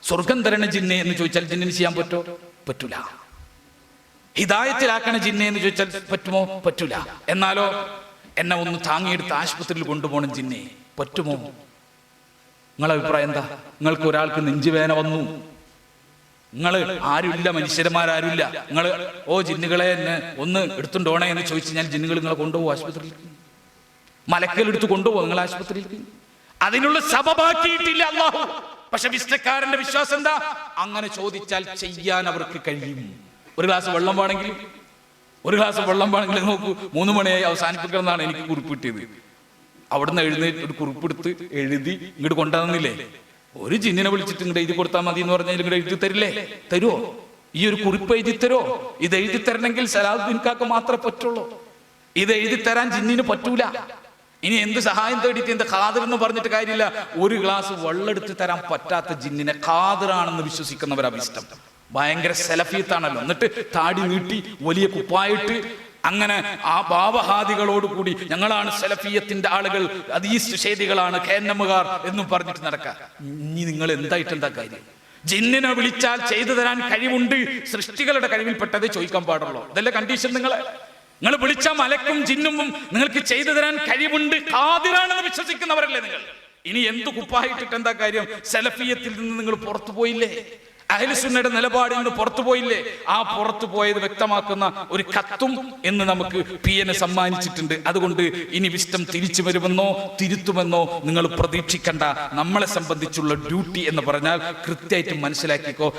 സ്വർഗം തരണ ജിന്നെ എന്ന് ചോദിച്ചാൽ ജിന്നിന് ചെയ്യാൻ പറ്റോ? പറ്റൂല. ഹിദായത്തിലാക്കണ ജിന്നെ എന്ന് ചോദിച്ചാൽ പറ്റുമോ? പറ്റൂല. എന്നാലോ എന്നെ ഒന്ന് താങ്ങിയെടുത്ത് ആശുപത്രിയിൽ കൊണ്ടുപോകണം ജിന്നെ, പറ്റുമോ? നിങ്ങളെ അഭിപ്രായം എന്താ? നിങ്ങൾക്ക് ഒരാൾക്ക് നെഞ്ചുവേദന വന്നു, നിങ്ങൾ ആരുമില്ല, മനുഷ്യന്മാരാരുമില്ല, നിങ്ങൾ ജിന്നുകളെ എന്നെ ഒന്ന് എടുത്തുണ്ടോണേ എന്ന് ചോദിച്ചു കഴിഞ്ഞാൽ ജിന്നുകൾ നിങ്ങളെ കൊണ്ടുപോകും ആശുപത്രിയിലേക്ക്. മലക്കുകൾ എടുത്ത് കൊണ്ടുപോകും നിങ്ങൾ ആശുപത്രിയിലേക്ക്. അതിനുള്ള സബബാക്കിയിട്ടില്ല അല്ലാഹു. പക്ഷെ വിശ്വക്കാരന്റെ വിശ്വാസം എന്താ? അങ്ങനെ ചോദിച്ചാൽ ചെയ്യാൻ അവർക്ക് കഴിയും. ഒരു ഗ്ലാസ് വെള്ളം വേണമെങ്കിൽ നോക്കൂ, 3 മണിയായി അവസാനിപ്പിക്കണം എന്നാണ് എനിക്ക് കുറിപ്പിട്ടത്. അവിടുന്ന് എഴുന്നേറ്റ് ഒരു കുറിപ്പെടുത്ത് എഴുതി ഇങ്ങോട്ട് കൊണ്ടുവന്നില്ലേ? ഒരു ജിന്നിനെ വിളിച്ചിട്ട് ഇങ്ങോട്ട് എഴുതി കൊടുത്താൽ മതി എന്ന് പറഞ്ഞാൽ ഇങ്ങോട്ട് എഴുതി തരില്ലേ? തരുമോ? ഈ ഒരു കുറിപ്പ് എഴുതി തരോ? ഇത് എഴുതി തരണമെങ്കിൽ സലാഹുദ്ദീൻ കാക്ക മാത്രമേ പറ്റുള്ളൂ. ഇത് എഴുതി തരാൻ ജിന്നിന് പറ്റൂല. ഇനി എന്ത് സഹായം തേടിയിട്ട് എന്ത് ഖാദിർ എന്ന് പറഞ്ഞിട്ട് കാര്യമില്ല. ഒരു ഗ്ലാസ് വെള്ളം എടുത്ത് തരാൻ പറ്റാത്ത ജിന്നിനെ ഖാദിറാണെന്ന് വിശ്വസിക്കുന്നവരഭിഷ്ടം. ഭയങ്കര സെലഫീത്താണല്ലോ. എന്നിട്ട് താടി നീട്ടി വലിയ കുപ്പായിട്ട് അങ്ങനെ ആ ഭാവഹാദികളോടുകൂടി ഞങ്ങളാണ് സെലഫിയത്തിന്റെ ആളുകൾ, ഹദീസ് നിഷേധികളാണ്, കേന്നമുകാർ എന്നും പറഞ്ഞിട്ട് നടക്കുക. ഇനി നിങ്ങൾ എന്താ കാര്യം? ജിന്നിനെ വിളിച്ചാൽ ചെയ്തു തരാൻ കഴിവുണ്ട്. സൃഷ്ടികളുടെ കഴിവിൽപ്പെട്ടതേ ചോദിക്കാൻ പാടുള്ളൂ. ഇതല്ലേ കണ്ടീഷൻ? നിങ്ങൾ വിളിച്ച മലക്കും ജിന്നും നിങ്ങൾക്ക് ചെയ്തു തരാൻ കഴിവുണ്ട്, ഖാദിറാണെന്ന് വിശ്വസിക്കുന്നവരല്ലേ നിങ്ങൾ. ഇനി എന്ത് കുപ്പായിട്ടിട്ട് എന്താ കാര്യം? സലഫിയത്തിൽ നിന്ന് നിങ്ങൾ പുറത്തു പോയില്ലേ? അഹ്ലുസുന്നയുടെ നിലപാടിൽ നിന്ന് പുറത്തു പോയില്ലേ? ആ പുറത്തു പോയത് വ്യക്തമാക്കുന്ന ഒരു കത്തും എന്ന് നമുക്ക് PN സമ്മാനിച്ചിട്ടുണ്ട്. അതുകൊണ്ട് ഇനി വിസ്റ്റം തിരിച്ചു വരുമെന്നോ തിരുത്തുമെന്നോ നിങ്ങൾ പ്രതീക്ഷിക്കണ്ട. നമ്മളെ സംബന്ധിച്ചുള്ള ഡ്യൂട്ടി എന്ന് പറഞ്ഞാൽ കൃത്യമായിട്ട് മനസ്സിലാക്കിക്കോ.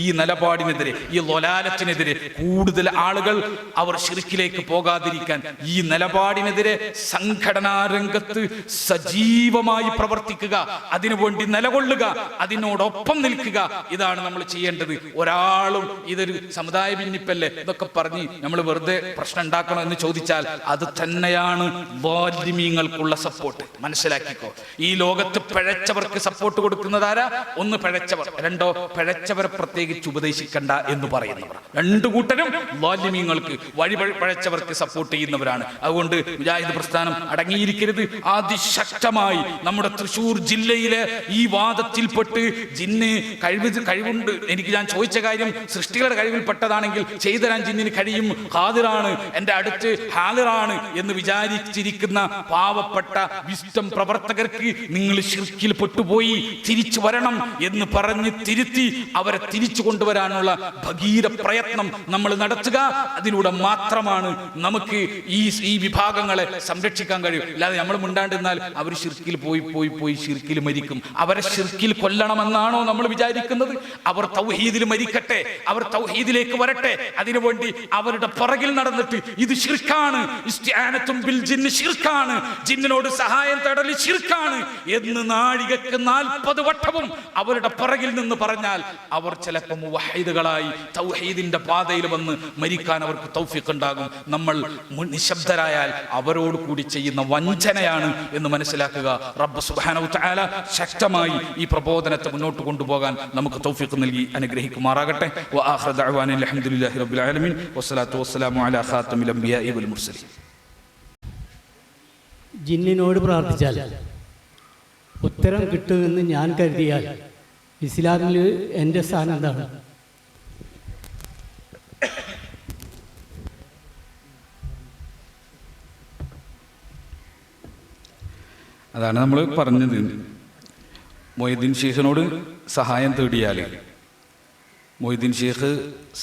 ഈ നിലപാടിനെതിരെ, ഈ ലൊലാലത്തിനെതിരെ കൂടുതൽ ആളുകൾ അവർ ശിർക്കിലേക്ക് പോകാതിരിക്കാൻ ഈ നിലപാടിനെതിരെ സംഘടനാ രംഗത്ത് സജീവമായി പ്രവർത്തിക്കുക, അതിനുവേണ്ടി നിലകൊള്ളുക, അതിനോടൊപ്പം നിൽക്കുക. ഇതാണ് നമ്മൾ ചെയ്യേണ്ടത്. ഒരാളും ഇതൊരു സമുദായ ഭിന്നിപ്പല്ലേ ഇതൊക്കെ പറഞ്ഞ് നമ്മൾ വെറുതെ പ്രശ്നം ഉണ്ടാക്കണോ എന്ന് ചോദിച്ചാൽ അത് തന്നെയാണ് ളാലിമീങ്ങൾക്കുള്ള സപ്പോർട്ട്. മനസ്സിലാക്കിക്കോ. ഈ ലോകത്ത് പിഴച്ചവർക്ക് സപ്പോർട്ട് കൊടുക്കുന്നതാരാ? ഒന്ന് പിഴച്ചവർ, രണ്ടോ പിഴച്ചവരെ പ്രത്യേകിച്ച് ഉപദേശിക്കണ്ട എന്ന് പറയുന്നവർ. രണ്ടു കൂട്ടരും ളാലിമീങ്ങൾക്ക് വഴി പിഴച്ചവർക്ക് സപ്പോർട്ട് ചെയ്യുന്നവരാണ്. അതുകൊണ്ട് മുജാഹിദ് പ്രസ്ഥാനം അടങ്ങിയിരിക്കരുത്. അതിശക്തമായി നമ്മുടെ തൃശ്ശൂർ ജില്ലയിലെ ഈ വാദത്തിൽപ്പെട്ട് ജിന്ന് കഴിവുണ്ട്, എനിക്ക് ഞാൻ ചോദിച്ച കാര്യം സൃഷ്ടികളുടെ കഴിവിൽപ്പെട്ടതാണെങ്കിൽ ചെയ്തു തരാൻ ജിന്നിന് കഴിയും, ഖാദിറാണ്, എൻ്റെ അടുത്ത് ഹാദിറാണ് എന്ന് വിചാരിച്ചിരിക്കുന്ന പാവപ്പെട്ട വിസ്റ്റം പ്രവർത്തകർക്ക് നിങ്ങൾ ശിർക്കിൽ പെട്ടുപോയി, തിരിച്ചു വരണം എന്ന് പറഞ്ഞ് തിരുത്തി അവരെ തിരിച്ചു കൊണ്ടുവരാനുള്ള ഭഗീര പ്രയത്നം നമ്മൾ നടത്തുക. അതിലൂടെ മാത്രമാണ് നമുക്ക് ഈ വിഭാഗങ്ങളെ സംരക്ഷിക്കാൻ കഴിയും. അല്ലാതെ നമ്മൾ മിണ്ടാണ്ടിരുന്നാൽ അവർ ശിർക്കിൽ പോയി ശിർക്കിൽ മരിക്കും. അവരെ ശിർക്കിൽ കൊല്ലണമെന്നാണോ നമ്മൾ വിചാരിക്കുന്നത്? അവർ തൗഹീദിൽ മരിക്കട്ടെ, അവർ തൗഹീദിലേക്ക് വരട്ടെ. അതിനുവേണ്ടി അവരുടെ പുറകിൽ നടന്നിട്ട് ഇത് ശിർക്കാണ്, ഇസ്തിആനത്തും ബിൽ ജിന്ന് ശിർക്കാണ്, ജിന്നിനോട് സഹായം തേടൽ ശിർക്കാണ് എന്ന് നാഴികക്ക് 40 വട്ടവും അവരുടെ പുറകിൽ നിന്ന് പറഞ്ഞാൽ അവർ ചിലപ്പോൾ മുവഹ്ഹിദുകളായി തൗഹീദിന്റെ പാതയിൽ വന്ന് മരിക്കാൻ അവർക്ക് തൗഫീഖ് ഉണ്ടാകും. നമ്മൾ നിശബ്ദരായാൽ അവരോട് കൂടി ചെയ്യുന്ന വഞ്ചനയാണ് എന്ന് മനസ്സിലാക്കുക. റബ്ബ് സുബ്ഹാനഹു വ തആല ശക്തമായി ഈ പ്രബോധനത്തെ മുന്നോട്ട് കൊണ്ടുപോകാൻ നമുക്ക് തൗഫീഖ് നൽകി അനുഗ്രഹിക്കുമാറാകട്ടെ. വആഖിറു ദഅ്വാനാ അൽഹംദുലില്ലാഹി റബ്ബിൽ ആലമീൻ വസ്സലാത്തു വസ്സലാമു അലാ ഖാതമിൽ അംബിയാഇ വൽ മുർസലീൻ. ജിന്നിനോട് പ്രാർത്ഥിച്ചാൽ ഉത്തരം കിട്ടുമെന്ന് ഞാൻ കരുതിയാൽ ഇസ്ലാമിൽ എൻ്റെ സ്ഥാനം എന്താണ്? അതാണ് നമ്മൾ പറഞ്ഞത്. മൊയ്തീൻ ഷെയ്ഖിനോട് സഹായം തേടിയാൽ മൊയ്തീൻ ഷെയ്ഖ്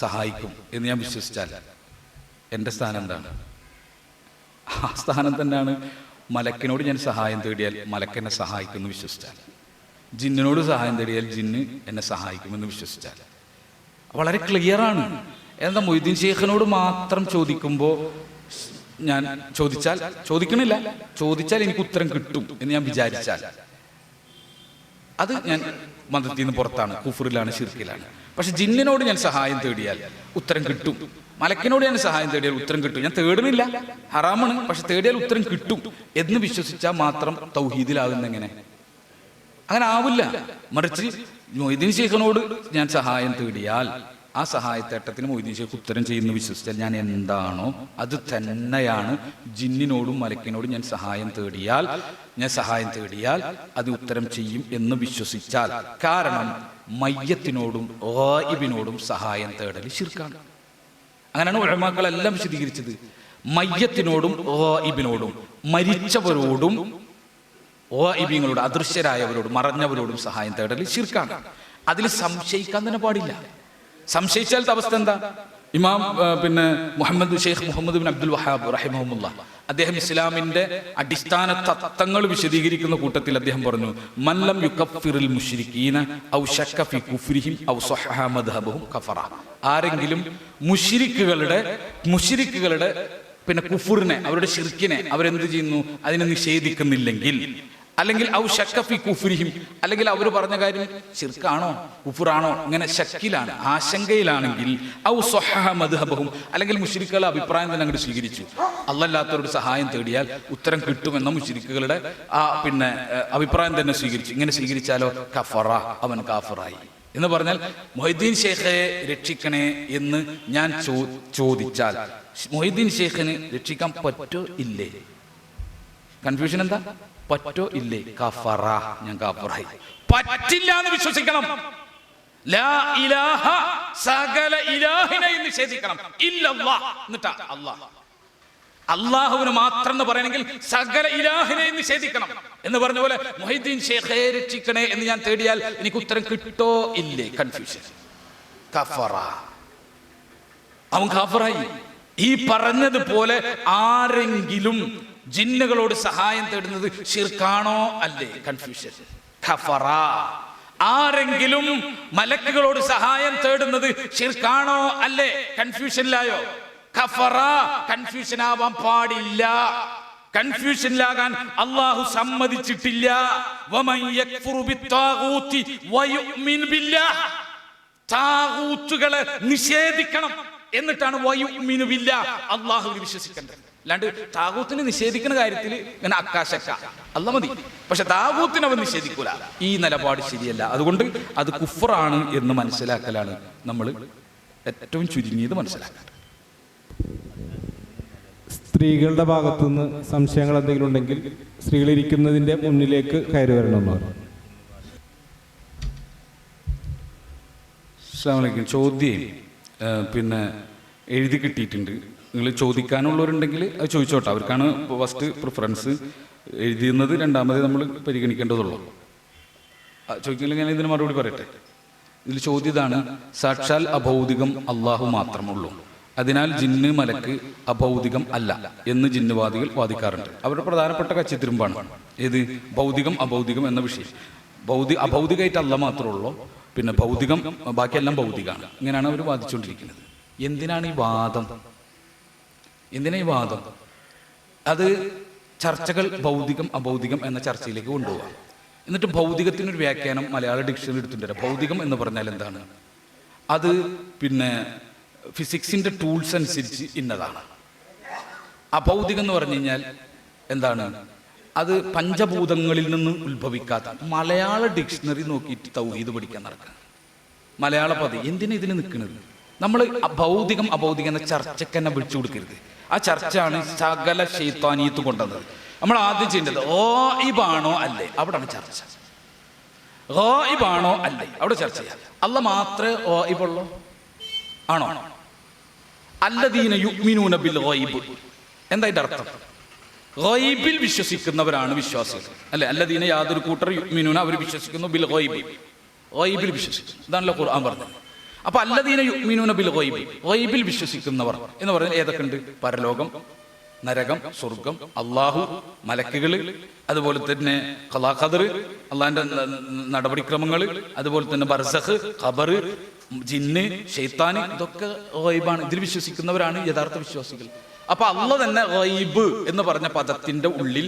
സഹായിക്കും എന്ന് ഞാൻ വിശ്വസിച്ചാൽ എൻ്റെ സ്ഥാനം എന്താണ്? ആ സ്ഥാനം തന്നെയാണ്. മലക്കിനോട് ഞാൻ സഹായം തേടിയാൽ മലക്കെന്നെ സഹായിക്കുമെന്ന് വിശ്വസിച്ചാൽ, ജിന്നിനോട് സഹായം തേടിയാൽ ജിന്ന് എന്നെ സഹായിക്കുമെന്ന് വിശ്വസിച്ചാൽ വളരെ ക്ലിയറാണ്. എന്താ മൊയ്തീൻ ഷെയ്ഖിനോട് മാത്രം ചോദിക്കുമ്പോൾ ഞാൻ ചോദിച്ചാൽ എനിക്ക് ഉത്തരം കിട്ടും എന്ന് ഞാൻ വിചാരിച്ചാൽ അത് ഞാൻ മതത്തിൽ നിന്ന് പുറത്താണ്, കുഫറിലാണ്, ശിർക്കിലാണ്. പക്ഷെ ജിന്നിനോട് ഞാൻ സഹായം തേടിയാൽ ഉത്തരം കിട്ടും, മലക്കിനോട് ഞാൻ സഹായം തേടിയാൽ ഉത്തരം കിട്ടും. ഞാൻ തേടുന്നില്ല, ഹറാമാണ്, പക്ഷെ തേടിയാൽ ഉത്തരം കിട്ടും എന്ന് വിശ്വസിച്ചാൽ മാത്രം തൗഹീദിലാകുന്ന എങ്ങനെ? അങ്ങനെ ആവില്ല. മറിച്ച് മൊയ്തീൻ ശൈഖിനോട് ഞാൻ സഹായം തേടിയാൽ ആ സഹായത്തേട്ടത്തിന് മൊയ്തീൻ ശൈഖ് ഉത്തരം ചെയ്യുന്നു വിശ്വസിച്ചാൽ ഞാൻ എന്താണോ അത് തന്നെയാണ് ജിന്നിനോടും മലക്കിനോടും ഞാൻ സഹായം തേടിയാൽ അത് ഉത്തരം ചെയ്യും എന്ന് വിശ്വസിച്ചാൽ. കാരണം മയ്യത്തിനോടും ഗായിബിനോടും സഹായം തേടൽ ശിർക്കാണ്. അങ്ങനെയാണ് ഉലമാക്കളെല്ലാം വിശദീകരിച്ചത്. മയ്യത്തിനോടും ഗായിബിനോടും, മരിച്ചവരോടും ഗായിബിങ്ങളോട്, അദൃശ്യരായവരോടും മറഞ്ഞവരോടും സഹായം തേടൽ ശിർക്കാണ്. അതിൽ സംശയിക്കാൻ തന്നെ പാടില്ല. സംശയിച്ചാൽ അവസ്ഥ എന്താ? ഇമാം ഷെയ്ഖ് മുഹമ്മദ് ബിൻ അബ്ദുൽ വഹാബ് റഹിമഹുല്ലാഹ് അദ്ദേഹം ഇസ്ലാമിന്റെ അടിസ്ഥാന തത്വങ്ങൾ വിശദീകരിക്കുന്ന കൂട്ടത്തിൽ അദ്ദേഹം പറഞ്ഞു, മല്ലം യുകഫിറുൽ മുശ്രിക്കീന ഔ ശക്ക ഫി കുഫ്രിഹിം ഔ സഹഹ മദ്ഹബഹും കഫറ. ആരെങ്കിലും മുശ്രിക്കുകളുടെ കുഫറിനെ, അവരുടെ ശിർക്കിനെ അവരെന്ത് ചെയ്യുന്നു, അതിനെ നിഷേധിക്കുന്നില്ലെങ്കിൽ, അല്ലെങ്കിൽ ഔ ശക്ക ഫി കുഫ്രിഹിം, അല്ലെങ്കിൽ അവർ പറഞ്ഞ കാര്യം ശിർക്കാണോ കുഫറാണോ ഇങ്ങനെ ശക്കിലാണ്, ആശങ്കയിലാണെങ്കിൽ, ഔ സഹഹ മദ്ഹബഹും, അല്ലെങ്കിൽ മുശ്രിക്കുകളുടെ അഭിപ്രായം തന്നെ അങ്ങോട്ട് സ്വീകരിച്ചു, അല്ലാത്തവരുടെ സഹായം തേടിയാൽ ഉത്തരം കിട്ടുമെന്ന മുശ്രിക്കുകളുടെ അഭിപ്രായം തന്നെ സ്വീകരിച്ചു. ഇങ്ങനെ സ്വീകരിച്ചാലോ കഫറ, അവൻ കാഫറായി എന്ന് പറഞ്ഞാൽ മൊയ്തീൻ ശൈഖെ രക്ഷിക്കണേ എന്ന് ഞാൻ ചോദിച്ചാൽ മൊയ്തീൻ ശൈഖിന് രക്ഷിക്കാൻ പറ്റോ ഇല്ലേ? കൺഫ്യൂഷൻ എന്താ? പറ്റോ ഇല്ലേ? കഫറ, ഞാൻ കാഫറായി. പറ്റില്ല എന്ന് വിശ്വസിക്കണം. ലാ ഇലാഹ, സകല ഇലാഹിനെയും നിഷേധിക്കണം. ഇല്ലല്ലാഹ്, എന്നിട്ടാ അല്ലാഹ്, അള്ളാഹുവിന് മാത്രം എന്ന് പറയണമെങ്കിൽ സകല ഇലാഹിനെയും നിഷേധിക്കണം എന്ന് പറഞ്ഞ പോലെ മൊഹീദ്ദീൻ ശൈഖെ രക്ഷിക്കണേ എന്ന് ഞാൻ തേടിയാൽ എനിക്ക് ഉത്തരം കിട്ടോ ഇല്ലേ? കൺഫ്യൂഷൻ. കഫറ, അവൻ കാഫറായി. ഈ പറഞ്ഞതുപോലെ ആരെങ്കിലും ജിന്നുകളോട് സഹായം തേടുന്നത് ശിർക്കാണോ അല്ലേ? കൺഫ്യൂഷൻ. കഫറ. ആരെങ്കിലും മലക്കുകളോട് സഹായം തേടുന്നത് ശിർക്കാണോ അല്ലേ? കൺഫ്യൂഷനിലായോ? കഫറ. കൺഫ്യൂഷൻ ആവാൻ പാടില്ല. കൺഫ്യൂഷനിലാകാൻ അള്ളാഹു സമ്മതിച്ചിട്ടില്ല. വമൻ യക്ഫുറു ബിത്താഗൂതി വയുമിൻ ബില്ലാഹ്, താഗൂത്തുകളെ നിഷേധിക്കണം, എന്നിട്ടാണ് വയുമിനു ബില്ലാഹ്, അള്ളാഹുവിൽ വിശ്വസിക്കേണ്ടത്. അല്ലാണ്ട് താഗൂത്തിനെ നിഷേധിക്കുന്ന കാര്യത്തിൽ ഇങ്ങനെ അക്കാശക്ക അല്ല മതി, പക്ഷെ താഗൂത്തിനെ അവൻ നിഷേധിക്കൂല. ഈ നിലപാട് ശരിയല്ല. അതുകൊണ്ട് അത് കുഫറാണ് എന്ന് മനസ്സിലാക്കലാണ് നമ്മൾ ഏറ്റവും ചുരുങ്ങിയത് മനസ്സിലാക്കേണ്ടത്. സ്ത്രീകളുടെ ഭാഗത്തുനിന്ന് സംശയങ്ങൾ എന്തെങ്കിലും ഉണ്ടെങ്കിൽ സ്ത്രീകൾ ഇരിക്കുന്നതിന്റെ മുന്നിലേക്ക് കയറി വരണമെന്ന്. അസ്സലാമു അലൈക്കും. ചോദ്യം എഴുതി കിട്ടിയിട്ടുണ്ട്. നിങ്ങൾ ചോദിക്കാനുള്ളവരുണ്ടെങ്കിൽ അത് ചോദിച്ചോട്ടെ. അവർക്കാണ് ഫസ്റ്റ് പ്രിഫറൻസ്. എഴുതിയുന്നത് രണ്ടാമത് നമ്മൾ പരിഗണിക്കേണ്ടതുള്ളൂ. ചോദിക്കില്ലെങ്കിൽ ഞാൻ ഇതിന് മറുപടി പറയട്ടെ. ഇതിൽ ചോദ്യം ഇതാണ്: സാക്ഷാൽ അഭൗതികം അള്ളാഹു മാത്രമുള്ളൂ, അതിനാൽ ജിന്ന് മലക്ക് അഭൗതികം അല്ല എന്ന് ജിന്നുവാദികൾ വാദിക്കാറുണ്ട്. അവരുടെ പ്രധാനപ്പെട്ട കച്ചിത്തിരുമ്പാണ് ഏത്? ഭൗതികം അഭൗതികം എന്ന വിഷയം. അഭൗതികമായിട്ട് അല്ല മാത്രമേ ഉള്ളൂ, പിന്നെ ഭൗതികം ബാക്കിയെല്ലാം ഭൗതികമാണ്. ഇങ്ങനെയാണ് അവർ വാദിച്ചുകൊണ്ടിരിക്കുന്നത്. എന്തിനാണ് ഈ വാദം? അത് ചർച്ചകൾ ഭൗതികം അഭൗതികം എന്ന ചർച്ചയിലേക്ക് കൊണ്ടുപോകാം. എന്നിട്ട് ഭൗതികത്തിനൊരു വ്യാഖ്യാനം മലയാള ഡിക്ഷണറി എടുത്തിട്ടുണ്ട്. ഭൗതികം എന്ന് പറഞ്ഞാൽ എന്താണ്? അത് ഫിസിക്സിന്റെ ടൂൾസ് അനുസരിച്ച് ഇന്നതാണ്. അഭൗതികം എന്ന് പറഞ്ഞു കഴിഞ്ഞാൽ എന്താണ്? അത് പഞ്ചഭൂതങ്ങളിൽ നിന്ന് ഉത്ഭവിക്കാത്ത. മലയാള ഡിക്ഷണറി നോക്കിയിട്ട് തൗഹീദ് പഠിക്കാൻ നടക്കുക. മലയാള പദം എന്തിനാ ഇതിന് നിൽക്കുന്നത്? നമ്മൾ ഭൗതികം അഭൗതികം എന്ന ചർച്ചയ്ക്ക് തന്നെ വിളിച്ചു കൊടുക്കരുത്. ആ ചർച്ചയാണ് സകല ശൈത്താനിയത്ത് കൊണ്ടുവന്നത്. നമ്മൾ ആദ്യം ചെയ്യേണ്ടത് ഗായിബാണോ അല്ലേ, അവിടെയാണ് ചർച്ച. ഗായിബാണോ അല്ലേ, അവിടെ ചർച്ച ചെയ്യാം. അല്ലാഹ് മാത്രമേ ഗായിബുള്ളൂ ആണോ? അല്ലദീന യുഅ്മിനൂന ബിൽ ഗൈബ്, എന്താ ഇതിന്റെ അർത്ഥം? ഗൈബിൽ വിശ്വസിക്കുന്നവരാണ് വിശ്വാസികൾ അല്ലെ? അല്ലദീന യാതൊരു കൂട്ടർ യുഅ്മിനൂന, അവർ വിശ്വസിക്കുന്നു, ബിൽ ഗൈബ്, ഗൈബിൽ വിശ്വസിക്കുന്നു. ഇതാണല്ലോ ഖുർആൻ പറഞ്ഞത്. അപ്പൊ അല്ലദീന യുഅ്മിനൂന ബിൽ ഗൈബ്, ഗൈബിൽ വിശ്വസിക്കുന്നവർ എന്ന് പറഞ്ഞാൽ ഏതൊക്കെ ഉണ്ട്? പരലോകം, നരകം, സ്വർഗം, അള്ളാഹു, മലക്കുകൾ, അതുപോലെ തന്നെ ഖളാ ഖദർ, അള്ളാഹിന്റെ നടപടിക്രമങ്ങൾ, അതുപോലെ തന്നെ ബർസഖ്, ഖബർ, ജിന്ന്, ശൈത്താന്, ഇതൊക്കെ ഗൈബാണ്. ഇതിൽ വിശ്വസിക്കുന്നവരാണ് യഥാർത്ഥ വിശ്വാസികൾ. അപ്പൊ അള്ളാഹ് തന്നെ ഗൈബ് എന്ന് പറഞ്ഞ പദത്തിന്റെ ഉള്ളിൽ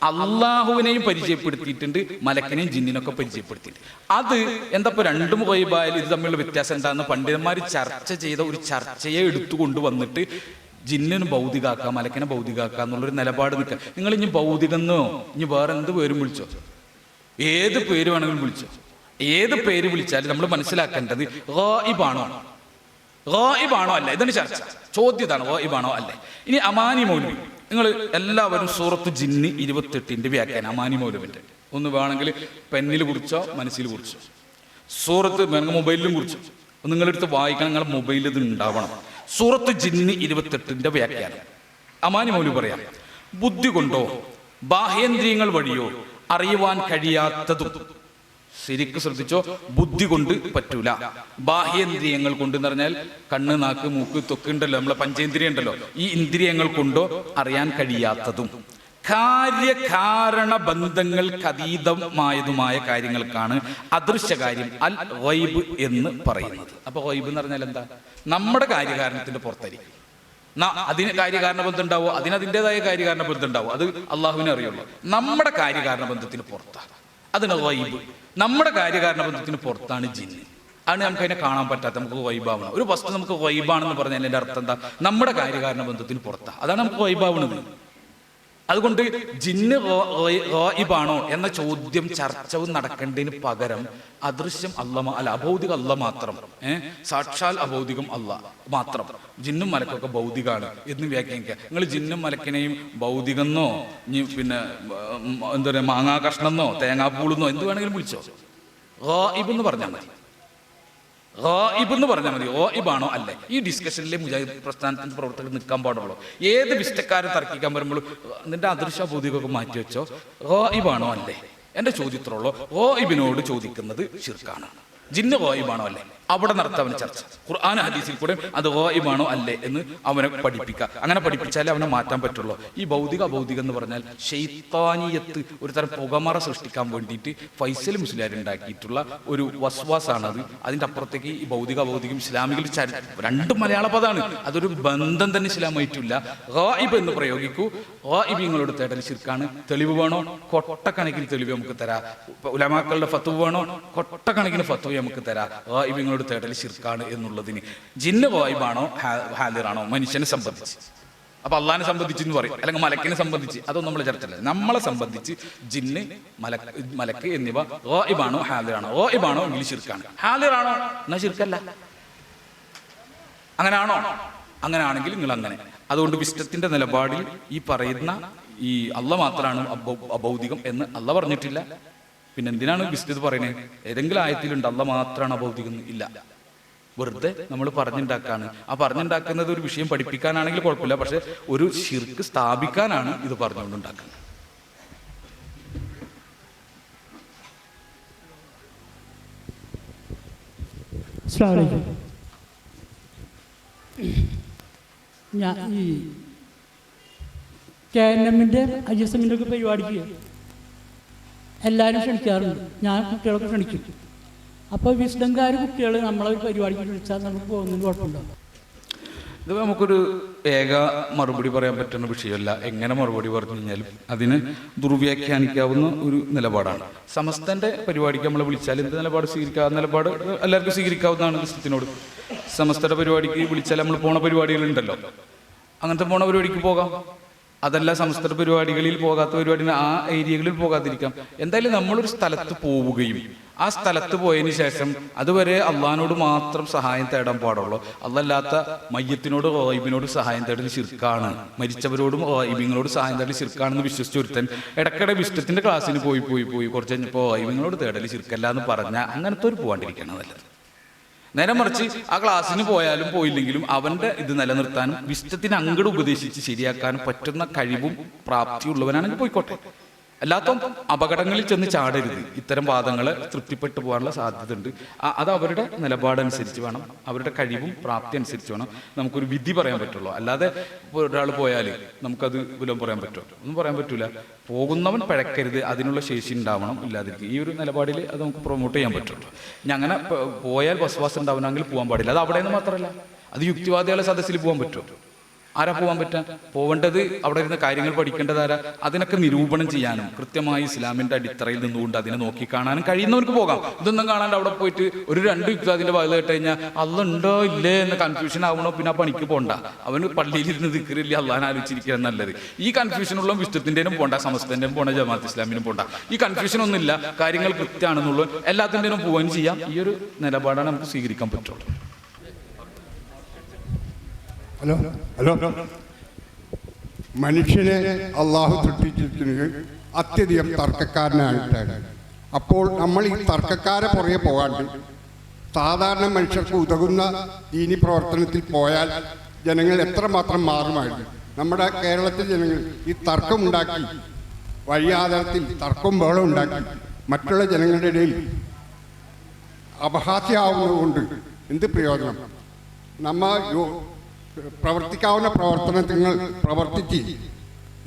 അള്ളാഹുവിനെയും പരിചയപ്പെടുത്തിയിട്ടുണ്ട്, മലക്കിനെയും ജിന്നിനൊക്കെ പരിചയപ്പെടുത്തിയിട്ടുണ്ട്. അത് എന്താ ഇപ്പൊ രണ്ടും ഗൈബായാലും ഇത് തമ്മിലുള്ള വ്യത്യാസം എന്താണെന്ന് പണ്ഡിതന്മാർ ചർച്ച ചെയ്ത ഒരു ചർച്ചയെ എടുത്തുകൊണ്ട് വന്നിട്ട് ജിന്നിന് ഭൗതികാക്കുക, മലക്കിനെ ഭൗതികാക്കുക എന്നുള്ളൊരു നിലപാട് നിൽക്കുക. നിങ്ങൾ ഇനി ഭൗതികമെന്നോ ഇനി വേറെ എന്ത് പേരും വിളിച്ചോ, ഏത് പേര് വേണമെങ്കിലും വിളിച്ചോ, ഏത് പേര് വിളിച്ചാലും നമ്മൾ മനസ്സിലാക്കേണ്ടത് ഗായിബാണോ അല്ല, ഇതാണ് ചർച്ച. ചോദ്യം ഇതാണ്, ഗായിബാണോ അല്ലേ. ഇനി അമാനി മൗലവി, നിങ്ങൾ എല്ലാവരും സൂറത്ത് ജിന്ന് 28 വ്യാഖ്യാനം അമാനി മൗലവിന്റെ ഒന്ന് വേണമെങ്കിൽ പെന്നിൽ കുറിച്ചോ മനസ്സിൽ കുറിച്ചോ, സൂറത്ത് മൊബൈലിലും കുറിച്ചോ നിങ്ങളെടുത്ത് വായിക്കണം, നിങ്ങളുടെ മൊബൈലിൽ ഇത് ഉണ്ടാവണം. സൂറത്ത് ജിന്ന് 28 വ്യാഖ്യാനം അമാനി മൗലവി പറയാം, ബുദ്ധി കൊണ്ടോ ബാഹ്യേന്ദ്രിയങ്ങൾ വഴിയോ അറിയുവാൻ കഴിയാത്തതും, ശരിക്കും ശ്രദ്ധിച്ചോ, ബുദ്ധി കൊണ്ട് പറ്റൂല, ബാഹ്യേന്ദ്രിയങ്ങൾ കൊണ്ട് എന്ന് പറഞ്ഞാൽ കണ്ണ്, നാക്ക്, മൂക്ക്, ത്വക്കുണ്ടല്ലോ, നമ്മളെ പഞ്ചേന്ദ്രിയം ഉണ്ടല്ലോ, ഈ ഇന്ദ്രിയങ്ങൾ കൊണ്ടോ അറിയാൻ കഴിയാത്തതും കാര്യകാരണ ബന്ധങ്ങൾക്ക് അതീതമായതുമായ കാര്യങ്ങൾക്കാണ് അദൃശ്യകാര്യം അൽ ഗൈബ് എന്ന് പറയുന്നത്. അപ്പൊ ഗൈബ് എന്ന് പറഞ്ഞാൽ എന്താ? നമ്മുടെ കാര്യകാരണത്തിന്റെ പുറത്തായിരിക്കും. അതിന് കാര്യകാരണ ബന്ധം ഉണ്ടാവോ, അതിനതിൻ്റെതായ കാര്യകാരണ ബന്ധം ഉണ്ടാവോ, അത് അള്ളാഹുവിനെ അറിയുള്ളൂ. നമ്മുടെ കാര്യകാരണ ബന്ധത്തിന് പുറത്താണ്, അതിന് ഗൈബ്. നമ്മുടെ കാര്യകാരണ ബന്ധത്തിന് പുറത്താണ് ജിന്ന്. ആണ് നമുക്ക് അതിനെ കാണാൻ പറ്റാത്ത, നമുക്ക് ഗൈബാവണം. ഒരു വസ്തു നമുക്ക് ഗൈബാണെന്ന് പറഞ്ഞാൽ അതിന്റെ അർത്ഥം എന്താ? നമ്മുടെ കാര്യകാരണ ബന്ധത്തിന് പുറത്താണ്, അതാണ് നമുക്ക് ഗൈബാവണത്. അതുകൊണ്ട് ജിന്ന് ഗായിബാണോ എന്ന ചോദ്യം ചർച്ചവും നടക്കേണ്ടതിന് പകരം അദൃശ്യം അല്ല, അഭൗതിക അല്ല മാത്രം, സാക്ഷാൽ അഭൗതികം അല്ല മാത്രം, ജിന്നും മലക്കൊക്കെ ഭൗതികമാണ് എന്ന് വ്യാഖ്യാനിക്കുക. നിങ്ങൾ ജിന്നും മലക്കിനെയും ഭൗതികമെന്നോ പിന്നെ എന്താ പറയുക മാങ്ങാ കഷ്ണമെന്നോ തേങ്ങാപ്പൂളെന്നോ എന്ത് വേണമെങ്കിലും വിളിച്ചോ, ഗായിബ് എന്ന് പറഞ്ഞാൽ മതി. ഗായിബ് എന്ന് പറഞ്ഞാൽ മതി. ഗായിബാണോ അല്ലേ? ഈ ഡിസ്കഷനിലെ മുജാഹിദ് പ്രസ്ഥാനത്തിന്റെ പ്രവർത്തകർ നിൽക്കാൻ പാടുള്ളൂ. ഏത് വിഷ്ടക്കാരെ തർക്കിക്കാൻ വരുമ്പോൾ നിന്റെ അദൃശ്യ ഭൗതികമൊക്കെ മാറ്റി വെച്ചോ, ഗായിബാണോ അല്ലേ? എന്റെ ചോദ്യത്തിലുള്ളൂ, ഗായിബിനോട് ചോദിക്കുന്നത് ശിർക്കാണ്. ജിന്ന് ഗായിബാണോ അല്ലേ? അവിടെ നടത്താൻ അവന് ചർച്ച. ഖുർആൻ ഹദീസിൽ കൂടെ അത് ഗായിബാണോ അല്ലേ എന്ന് അവനെ പഠിപ്പിക്കുക. അങ്ങനെ പഠിപ്പിച്ചാലേ അവനെ മാറ്റാൻ പറ്റുള്ളൂ. ഈ ഭൗതിക അഭൗതികം എന്ന് പറഞ്ഞാൽ ശൈത്താനിയത്ത്, ഒരു തരം പുകമറ സൃഷ്ടിക്കാൻ വേണ്ടിയിട്ട് ഫൈസൽ മുസ്ലിയാർ ഉണ്ടാക്കിയിട്ടുള്ള ഒരു വസ്വാസാണത്. അതിൻ്റെ അപ്പുറത്തേക്ക് ഈ ഭൗതിക അഭൗതികം ഇസ്ലാമികൾ രണ്ട് മലയാള പദമാണ്, അതൊരു ബന്ധം തന്നെ ഇസ്ലാമായിട്ടില്ല. ഗായിബ് എന്ന് പ്രയോഗിക്കൂ. ഗായിബിങ്ങളോട് തേടൽ ശിർക്കാണ്. തെളിവ് വേണോ? കൊട്ടക്കണക്കിന് തെളിവ് നമുക്ക് തരാം. ഉലമാക്കളുടെ ഫത്വ വേണോ? കൊട്ടക്കണക്കിന് ഫത്വ നമുക്ക് തരാം. ഗായിബിങ്ങളോട് തേടൽ ശിർക്കാണ് എന്നുള്ളതിന് ജിന്ന് ഗായിബാണോ ഹാലിറാണോ മനുഷ്യനെ സംബന്ധിച്ച്? അപ്പൊ അള്ളാഹിനെ സംബന്ധിച്ച് എന്ന് പറയും, അല്ലെങ്കിൽ മലക്കിനെ സംബന്ധിച്ച്, അതൊന്നും നമ്മൾ ചർച്ചയില്ല. നമ്മളെ സംബന്ധിച്ച് ജിന്ന് മലക്ക് എന്നിവ ഗായിബാണോ ഹാലിറാണോ? ഗായിബാണോ എങ്കിൽ ശിർക്കാണ്, ഹാലിറാണോ എന്നാ ശിർക്കല്ല. അങ്ങനെയാണോ? അങ്ങനെയാണെങ്കിൽ നിങ്ങൾ അങ്ങനെ. അതുകൊണ്ട് വിശുദ്ധത്തിന്റെ നിലപാടിൽ ഈ പറയുന്ന ഈ അള്ള മാത്രമാണ് അഭൗതികം എന്ന് അള്ള പറഞ്ഞിട്ടില്ല. പിന്നെ എന്തിനാണ് വിശുദ്ധ പറയുന്നത്? ഏതെങ്കിലും ആയത്തിലുണ്ട് അള്ള മാത്രമാണ് അഭൗതികം? ഇല്ല, വെറുതെ നമ്മൾ പറഞ്ഞുണ്ടാക്കാണ്. ആ പറഞ്ഞുണ്ടാക്കുന്നത് ഒരു വിഷയം പഠിപ്പിക്കാനാണെങ്കിൽ കുഴപ്പമില്ല, പക്ഷെ ഒരു ശിർക്ക് സ്ഥാപിക്കാനാണ് ഇത് പറഞ്ഞുകൊണ്ടുണ്ടാക്കുന്നത്. ഞാൻ ഈ KNM-ന്റെ ISM-ന്റെ ഒക്കെ പരിപാടിക്ക് എല്ലാവരും ക്ഷണിക്കാറുണ്ട്. ഞാൻ കുട്ടികളൊക്കെ ക്ഷണിക്കും. അപ്പോൾ വിസ്ഡംകാർ കുട്ടികൾ നമ്മളെ ഒരു പരിപാടിക്ക് ക്ഷണിച്ചാൽ നമുക്ക് പോകുന്നതിന് കുഴപ്പമുണ്ടാവും. ഇത് നമുക്കൊരു ഏക മറുപടി പറയാൻ പറ്റുന്ന വിഷയമല്ല. എങ്ങനെ മറുപടി പറഞ്ഞു കഴിഞ്ഞാലും അതിന് ദുർവ്യാഖ്യാനിക്കാവുന്ന ഒരു നിലപാടാണ്. സമസ്തന്റെ പരിപാടിക്ക് നമ്മളെ വിളിച്ചാൽ എന്ത് നിലപാട് സ്വീകരിക്കാവുന്ന നിലപാട് എല്ലാവർക്കും സ്വീകരിക്കാവുന്നതാണ് വിശുദ്ധത്തിനോട്. സമസ്തയുടെ പരിപാടിക്ക് വിളിച്ചാൽ നമ്മൾ പോണ പരിപാടികളുണ്ടല്ലോ, അങ്ങനത്തെ പോണ പരിപാടിക്ക് പോകാം. അതല്ല സമസ്ത പരിപാടികളിൽ പോകാത്ത പരിപാടി ആ ഏരിയകളിൽ പോകാതിരിക്കാം. എന്തായാലും നമ്മളൊരു സ്ഥലത്ത് പോവുകയും ആ സ്ഥലത്ത് പോയതിന് ശേഷം അതുവരെ അള്ളാഹിനോട് മാത്രം സഹായം തേടാൻ പാടുള്ളൂ. അല്ലല്ലാത്ത മയ്യത്തിനോട് ഗായിബിനോട് സഹായം തേടൽ ശിർക്കാണ്, മരിച്ചവരോടും ഗായിബിങ്ങളോട് സഹായം തേടൽ ശിർക്കാണെന്ന് വിശ്വസിച്ച് ഒരുത്തൻ ഇടയ്ക്കിടെ വിശുദ്ധത്തിന്റെ ക്ലാസ്സിന് പോയി കുറച്ച് കഴിഞ്ഞപ്പോൾ ഗായിബിങ്ങളോട് തേടൽ ശിർക്കല്ല എന്ന് പറഞ്ഞാൽ അങ്ങനത്തെ ഒരു പോകാണ്ടിരിക്കണം നല്ലത്. നേരെ മറിച്ച് ആ ക്ലാസ്സിന് പോയാലും പോയില്ലെങ്കിലും അവന്റെ ഇത് നിലനിർത്താനും വിശുദ്ധത്തിന് അങ്ങോട്ട് ഉപദേശിച്ച് ശരിയാക്കാനും പറ്റുന്ന കഴിവും പ്രാപ്തിയുള്ളവനാണെങ്കിൽ പോയിക്കോട്ടെ. അല്ലാത്ത അപകടങ്ങളിൽ ചെന്ന് ചാടരുത്. ഇത്തരം വാദങ്ങൾ തൃപ്തിപ്പെട്ടു പോകാനുള്ള സാധ്യത ഉണ്ട്. അത് അവരുടെ നിലപാടനുസരിച്ച് വേണം, അവരുടെ കഴിവും പ്രാപ്തി അനുസരിച്ച് വേണം നമുക്കൊരു വിധി പറയാൻ പറ്റുള്ളൂ. അല്ലാതെ ഒരാൾ പോയാൽ നമുക്കത് വല്ലതും പറയാൻ പറ്റുമോ? ഒന്നും പറയാൻ പറ്റൂല. പോകുന്നവൻ പഴക്കരുത്, അതിനുള്ള ശേഷി ഉണ്ടാവണം, ഇല്ലാതിരിക്കും. ഈ ഒരു നിലപാടിൽ അത് നമുക്ക് പ്രൊമോട്ട് ചെയ്യാൻ പറ്റുള്ളൂ. ഇനി അങ്ങനെ പോയാൽ വസ്വാസം ഉണ്ടാവണമെങ്കിൽ പോകാൻ പാടില്ല. അത് അവിടെ നിന്ന് മാത്രമല്ല, അത് യുക്തിവാദികളുടെ സദസ്സിൽ പോകാൻ പറ്റുമോ? ആരാ പോകാൻ പറ്റുക? പോവേണ്ടത് അവിടെ ഇരുന്ന് കാര്യങ്ങൾ പഠിക്കേണ്ടത് ആരാ? അതിനൊക്കെ നിരൂപണം ചെയ്യാനും കൃത്യമായി ഇസ്ലാമിന്റെ അടിത്തറയിൽ നിന്നുകൊണ്ട് അതിനെ നോക്കിക്കാണാനും കഴിയുന്നവർക്ക് പോകാം. ഇതൊന്നും കാണാണ്ട് അവിടെ പോയിട്ട് ഒരു 2 യുക്താദിന്റെ വാതിൽ കേട്ട് കഴിഞ്ഞാൽ അല്ല ഉണ്ടോ ഇല്ലേ എന്ന് കൺഫ്യൂഷൻ ആവണോ, പിന്നെ ആ പണിക്ക് പോണ്ട. അവന് പള്ളിയിലിരുന്ന് ദിക്റില്ല അള്ളാഹനെ ആലോചിച്ചിരിക്കുക നല്ലത്. ഈ കൺഫ്യൂഷനുള്ള വിശുദ്ധത്തിന്റെയും പോണ്ട, സമസ്തന്റെയും പോണ്ട, ജമാഅത്ത് ഇസ്ലാമിനും പോണ്ട. ഈ കൺഫ്യൂഷൻ ഒന്നുമില്ല, കാര്യങ്ങൾ കൃത്യമാണെന്നുള്ളൂ, എല്ലാത്തിൻ്റെയും പോവുകയും ചെയ്യാം. ഈ ഒരു നിലപാടാണ് നമുക്ക് സ്വീകരിക്കാൻ പറ്റുള്ളൂ. ഹലോ ഹലോ മനുഷ്യനെ അള്ളാഹു സൃഷ്ടിച്ചിരിക്കുന്നത് അത്യധികം തർക്കക്കാരനായിട്ടാണ്. അപ്പോൾ നമ്മൾ ഈ തർക്കക്കാരെ പുറകെ പോകാണ്ട് സാധാരണ മനുഷ്യർക്ക് ഉതകുന്ന ദീനി പ്രവർത്തനത്തിൽ പോയാൽ ജനങ്ങൾ എത്രമാത്രം മാറുമായിരുന്നു. നമ്മുടെ കേരളത്തിലെ ജനങ്ങൾ ഈ തർക്കമുണ്ടാക്കി, വഴിയാധാരത്തിൽ തർക്കവും ബഹളം ഉണ്ടാക്കി മറ്റുള്ള ജനങ്ങളുടെ ഇടയിൽ അപഹാസ്യമാവുന്നതുകൊണ്ട് എന്ത് പ്രയോജനം? നമ്മൾ പ്രവർത്തിക്കാവുന്ന പ്രവർത്തനങ്ങൾ പ്രവർത്തിച്ച്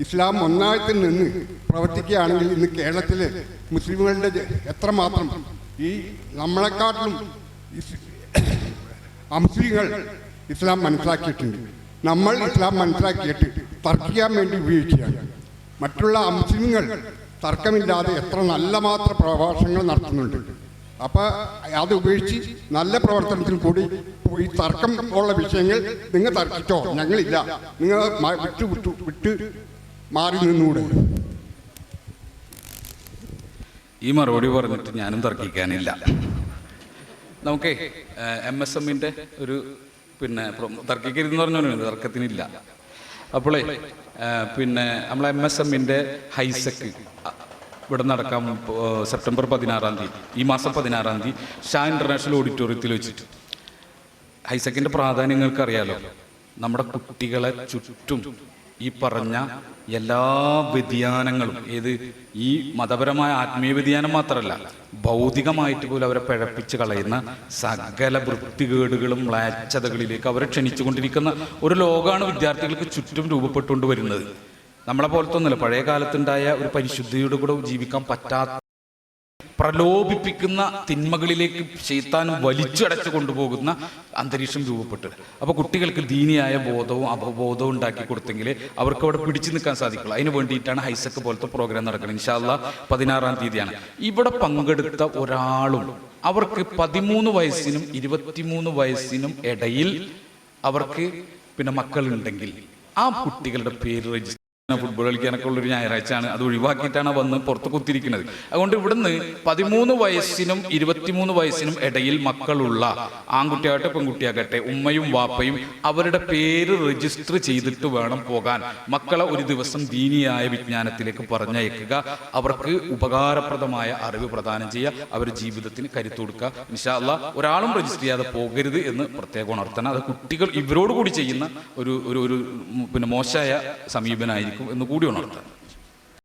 ഇസ്ലാം ഒന്നായിട്ട് നിന്ന് പ്രവർത്തിക്കുകയാണെങ്കിൽ ഇന്ന് കേരളത്തിലെ മുസ്ലിമുകളുടെ എത്രമാത്രം ഈ നമ്മളെക്കാട്ടിലും അമുസ്ലിങ്ങൾ ഇസ്ലാം മനസ്സിലാക്കിയിട്ടുണ്ട്. നമ്മൾ ഇസ്ലാം മനസ്സിലാക്കിയിട്ട് തർക്കിക്കാൻ വേണ്ടി ഉപയോഗിക്കുകയാണ്. മറ്റുള്ള അമുസ്ലിങ്ങൾ തർക്കമില്ലാതെ എത്ര നല്ല മാത്ര പ്രഭാഷണങ്ങൾ നടത്തുന്നുണ്ട്. അപ്പോൾ അത് ഉപേക്ഷിച്ച് നല്ല പ്രവർത്തനത്തിൽ കൂടി ഈ തർക്കം ഉള്ള വിഷയങ്ങൾ നിങ്ങൾ തർക്കിച്ചോ, ഞങ്ങളില്ല, നിങ്ങൾ വിട്ട് മാറി നിന്നൂടെ. ഈ മറുപടി പറഞ്ഞിട്ട് ഞാനും തർക്കിക്കാനില്ല. നമുക്ക് MSMന്റെ ഒരു തർക്കിക്കരുതെന്ന് പറഞ്ഞോണ്ട് തർക്കത്തിനില്ല. അപ്പോളേ നമ്മളെ MSMന്റെ ഹൈസെക്ക് ഇവിടെ നടക്കാൻ സെപ്റ്റംബർ 16-ാം തീയതി, ഈ മാസം 16-ാം തീയതി ഷാ ഇന്റർനാഷണൽ ഓഡിറ്റോറിയത്തിൽ വെച്ചിട്ട്. ഹൈസെക്കിന്റെ പ്രാധാന്യം നിങ്ങൾക്ക് അറിയാലോ. നമ്മുടെ കുട്ടികളെ ചുറ്റും ഈ പറഞ്ഞ എല്ലാ വ്യതിയാനങ്ങളും, ഈ മതപരമായ ആത്മീയ വ്യതിയാനം മാത്രമല്ല, ഭൗതികമായിട്ട് പോലും അവരെ പിഴപ്പിച്ച് കളയുന്ന സകല വൃത്തികേടുകളും മ്ലേച്ഛതകളിലേക്ക് അവരെ ക്ഷണിച്ചുകൊണ്ടിരിക്കുന്ന ഒരു ലോകമാണ് വിദ്യാർത്ഥികൾക്ക് ചുറ്റും രൂപപ്പെട്ടുകൊണ്ട് വരുന്നത്. നമ്മളെ പോലത്തെ ഒന്നുമില്ല. പഴയ കാലത്തുണ്ടായ ഒരു പരിശുദ്ധിയുടെ കൂടെ ജീവിക്കാൻ പറ്റാത്ത പ്രലോഭിപ്പിക്കുന്ന തിന്മകളിലേക്ക് ശൈത്താൻ വലിച്ചടച്ചു കൊണ്ടുപോകുന്ന അന്തരീക്ഷം രൂപപ്പെട്ടത്. അപ്പോൾ കുട്ടികൾക്ക് ദീനിയായ ബോധവും അവബോധവും ഉണ്ടാക്കി കൊടുത്തെങ്കിൽ അവർക്ക് അവിടെ പിടിച്ചു നിൽക്കാൻ സാധിക്കുള്ളൂ. അതിന് വേണ്ടിയിട്ടാണ് ഹൈസെക്ക് പോലത്തെ പ്രോഗ്രാം നടക്കുന്നത്. ഇൻഷാ അല്ലാഹ് 16-ാം തീയതിയാണ്. ഇവിടെ പങ്കെടുത്ത ഒരാളും അവർക്ക് 13 വയസ്സിനും 23 വയസ്സിനും ഇടയിൽ അവർക്ക് മക്കളുണ്ടെങ്കിൽ ആ കുട്ടികളുടെ പേര് രജിസ്റ്റർ, ഫുട്ബോൾ കളിക്കാനൊക്കെ ഉള്ളൊരു ഞായറാഴ്ചയാണ്, അത് ഒഴിവാക്കിയിട്ടാണ് വന്ന് പുറത്ത് കുത്തിരിക്കുന്നത്. അതുകൊണ്ട് ഇവിടുന്ന് 13 വയസ്സിനും 23 വയസ്സിനും ഇടയിൽ മക്കളുള്ള ആൺകുട്ടിയാകട്ടെ പെൺകുട്ടിയാകട്ടെ, ഉമ്മയും വാപ്പയും അവരുടെ പേര് രജിസ്റ്റർ ചെയ്തിട്ട് വേണം പോകാൻ. മക്കളെ ഒരു ദിവസം ദീനിയായ വിജ്ഞാനത്തിലേക്ക് പറഞ്ഞയക്കുക, അവർക്ക് ഉപകാരപ്രദമായ അറിവ് പ്രദാനം ചെയ്യുക, അവരുടെ ജീവിതത്തിന് കരുത്തു കൊടുക്കുക. ഇൻഷാ അല്ലാഹ് ഒരാളും രജിസ്റ്റർ ചെയ്യാതെ പോകരുത് എന്ന് പ്രത്യേകം ഉണർത്തണം. അത് കുട്ടികൾ ഇവരോട് കൂടി ചെയ്യുന്ന ഒരു മോശമായ സമീപനമായിരിക്കും എന്ന് കൂടി ഉണർത്താം.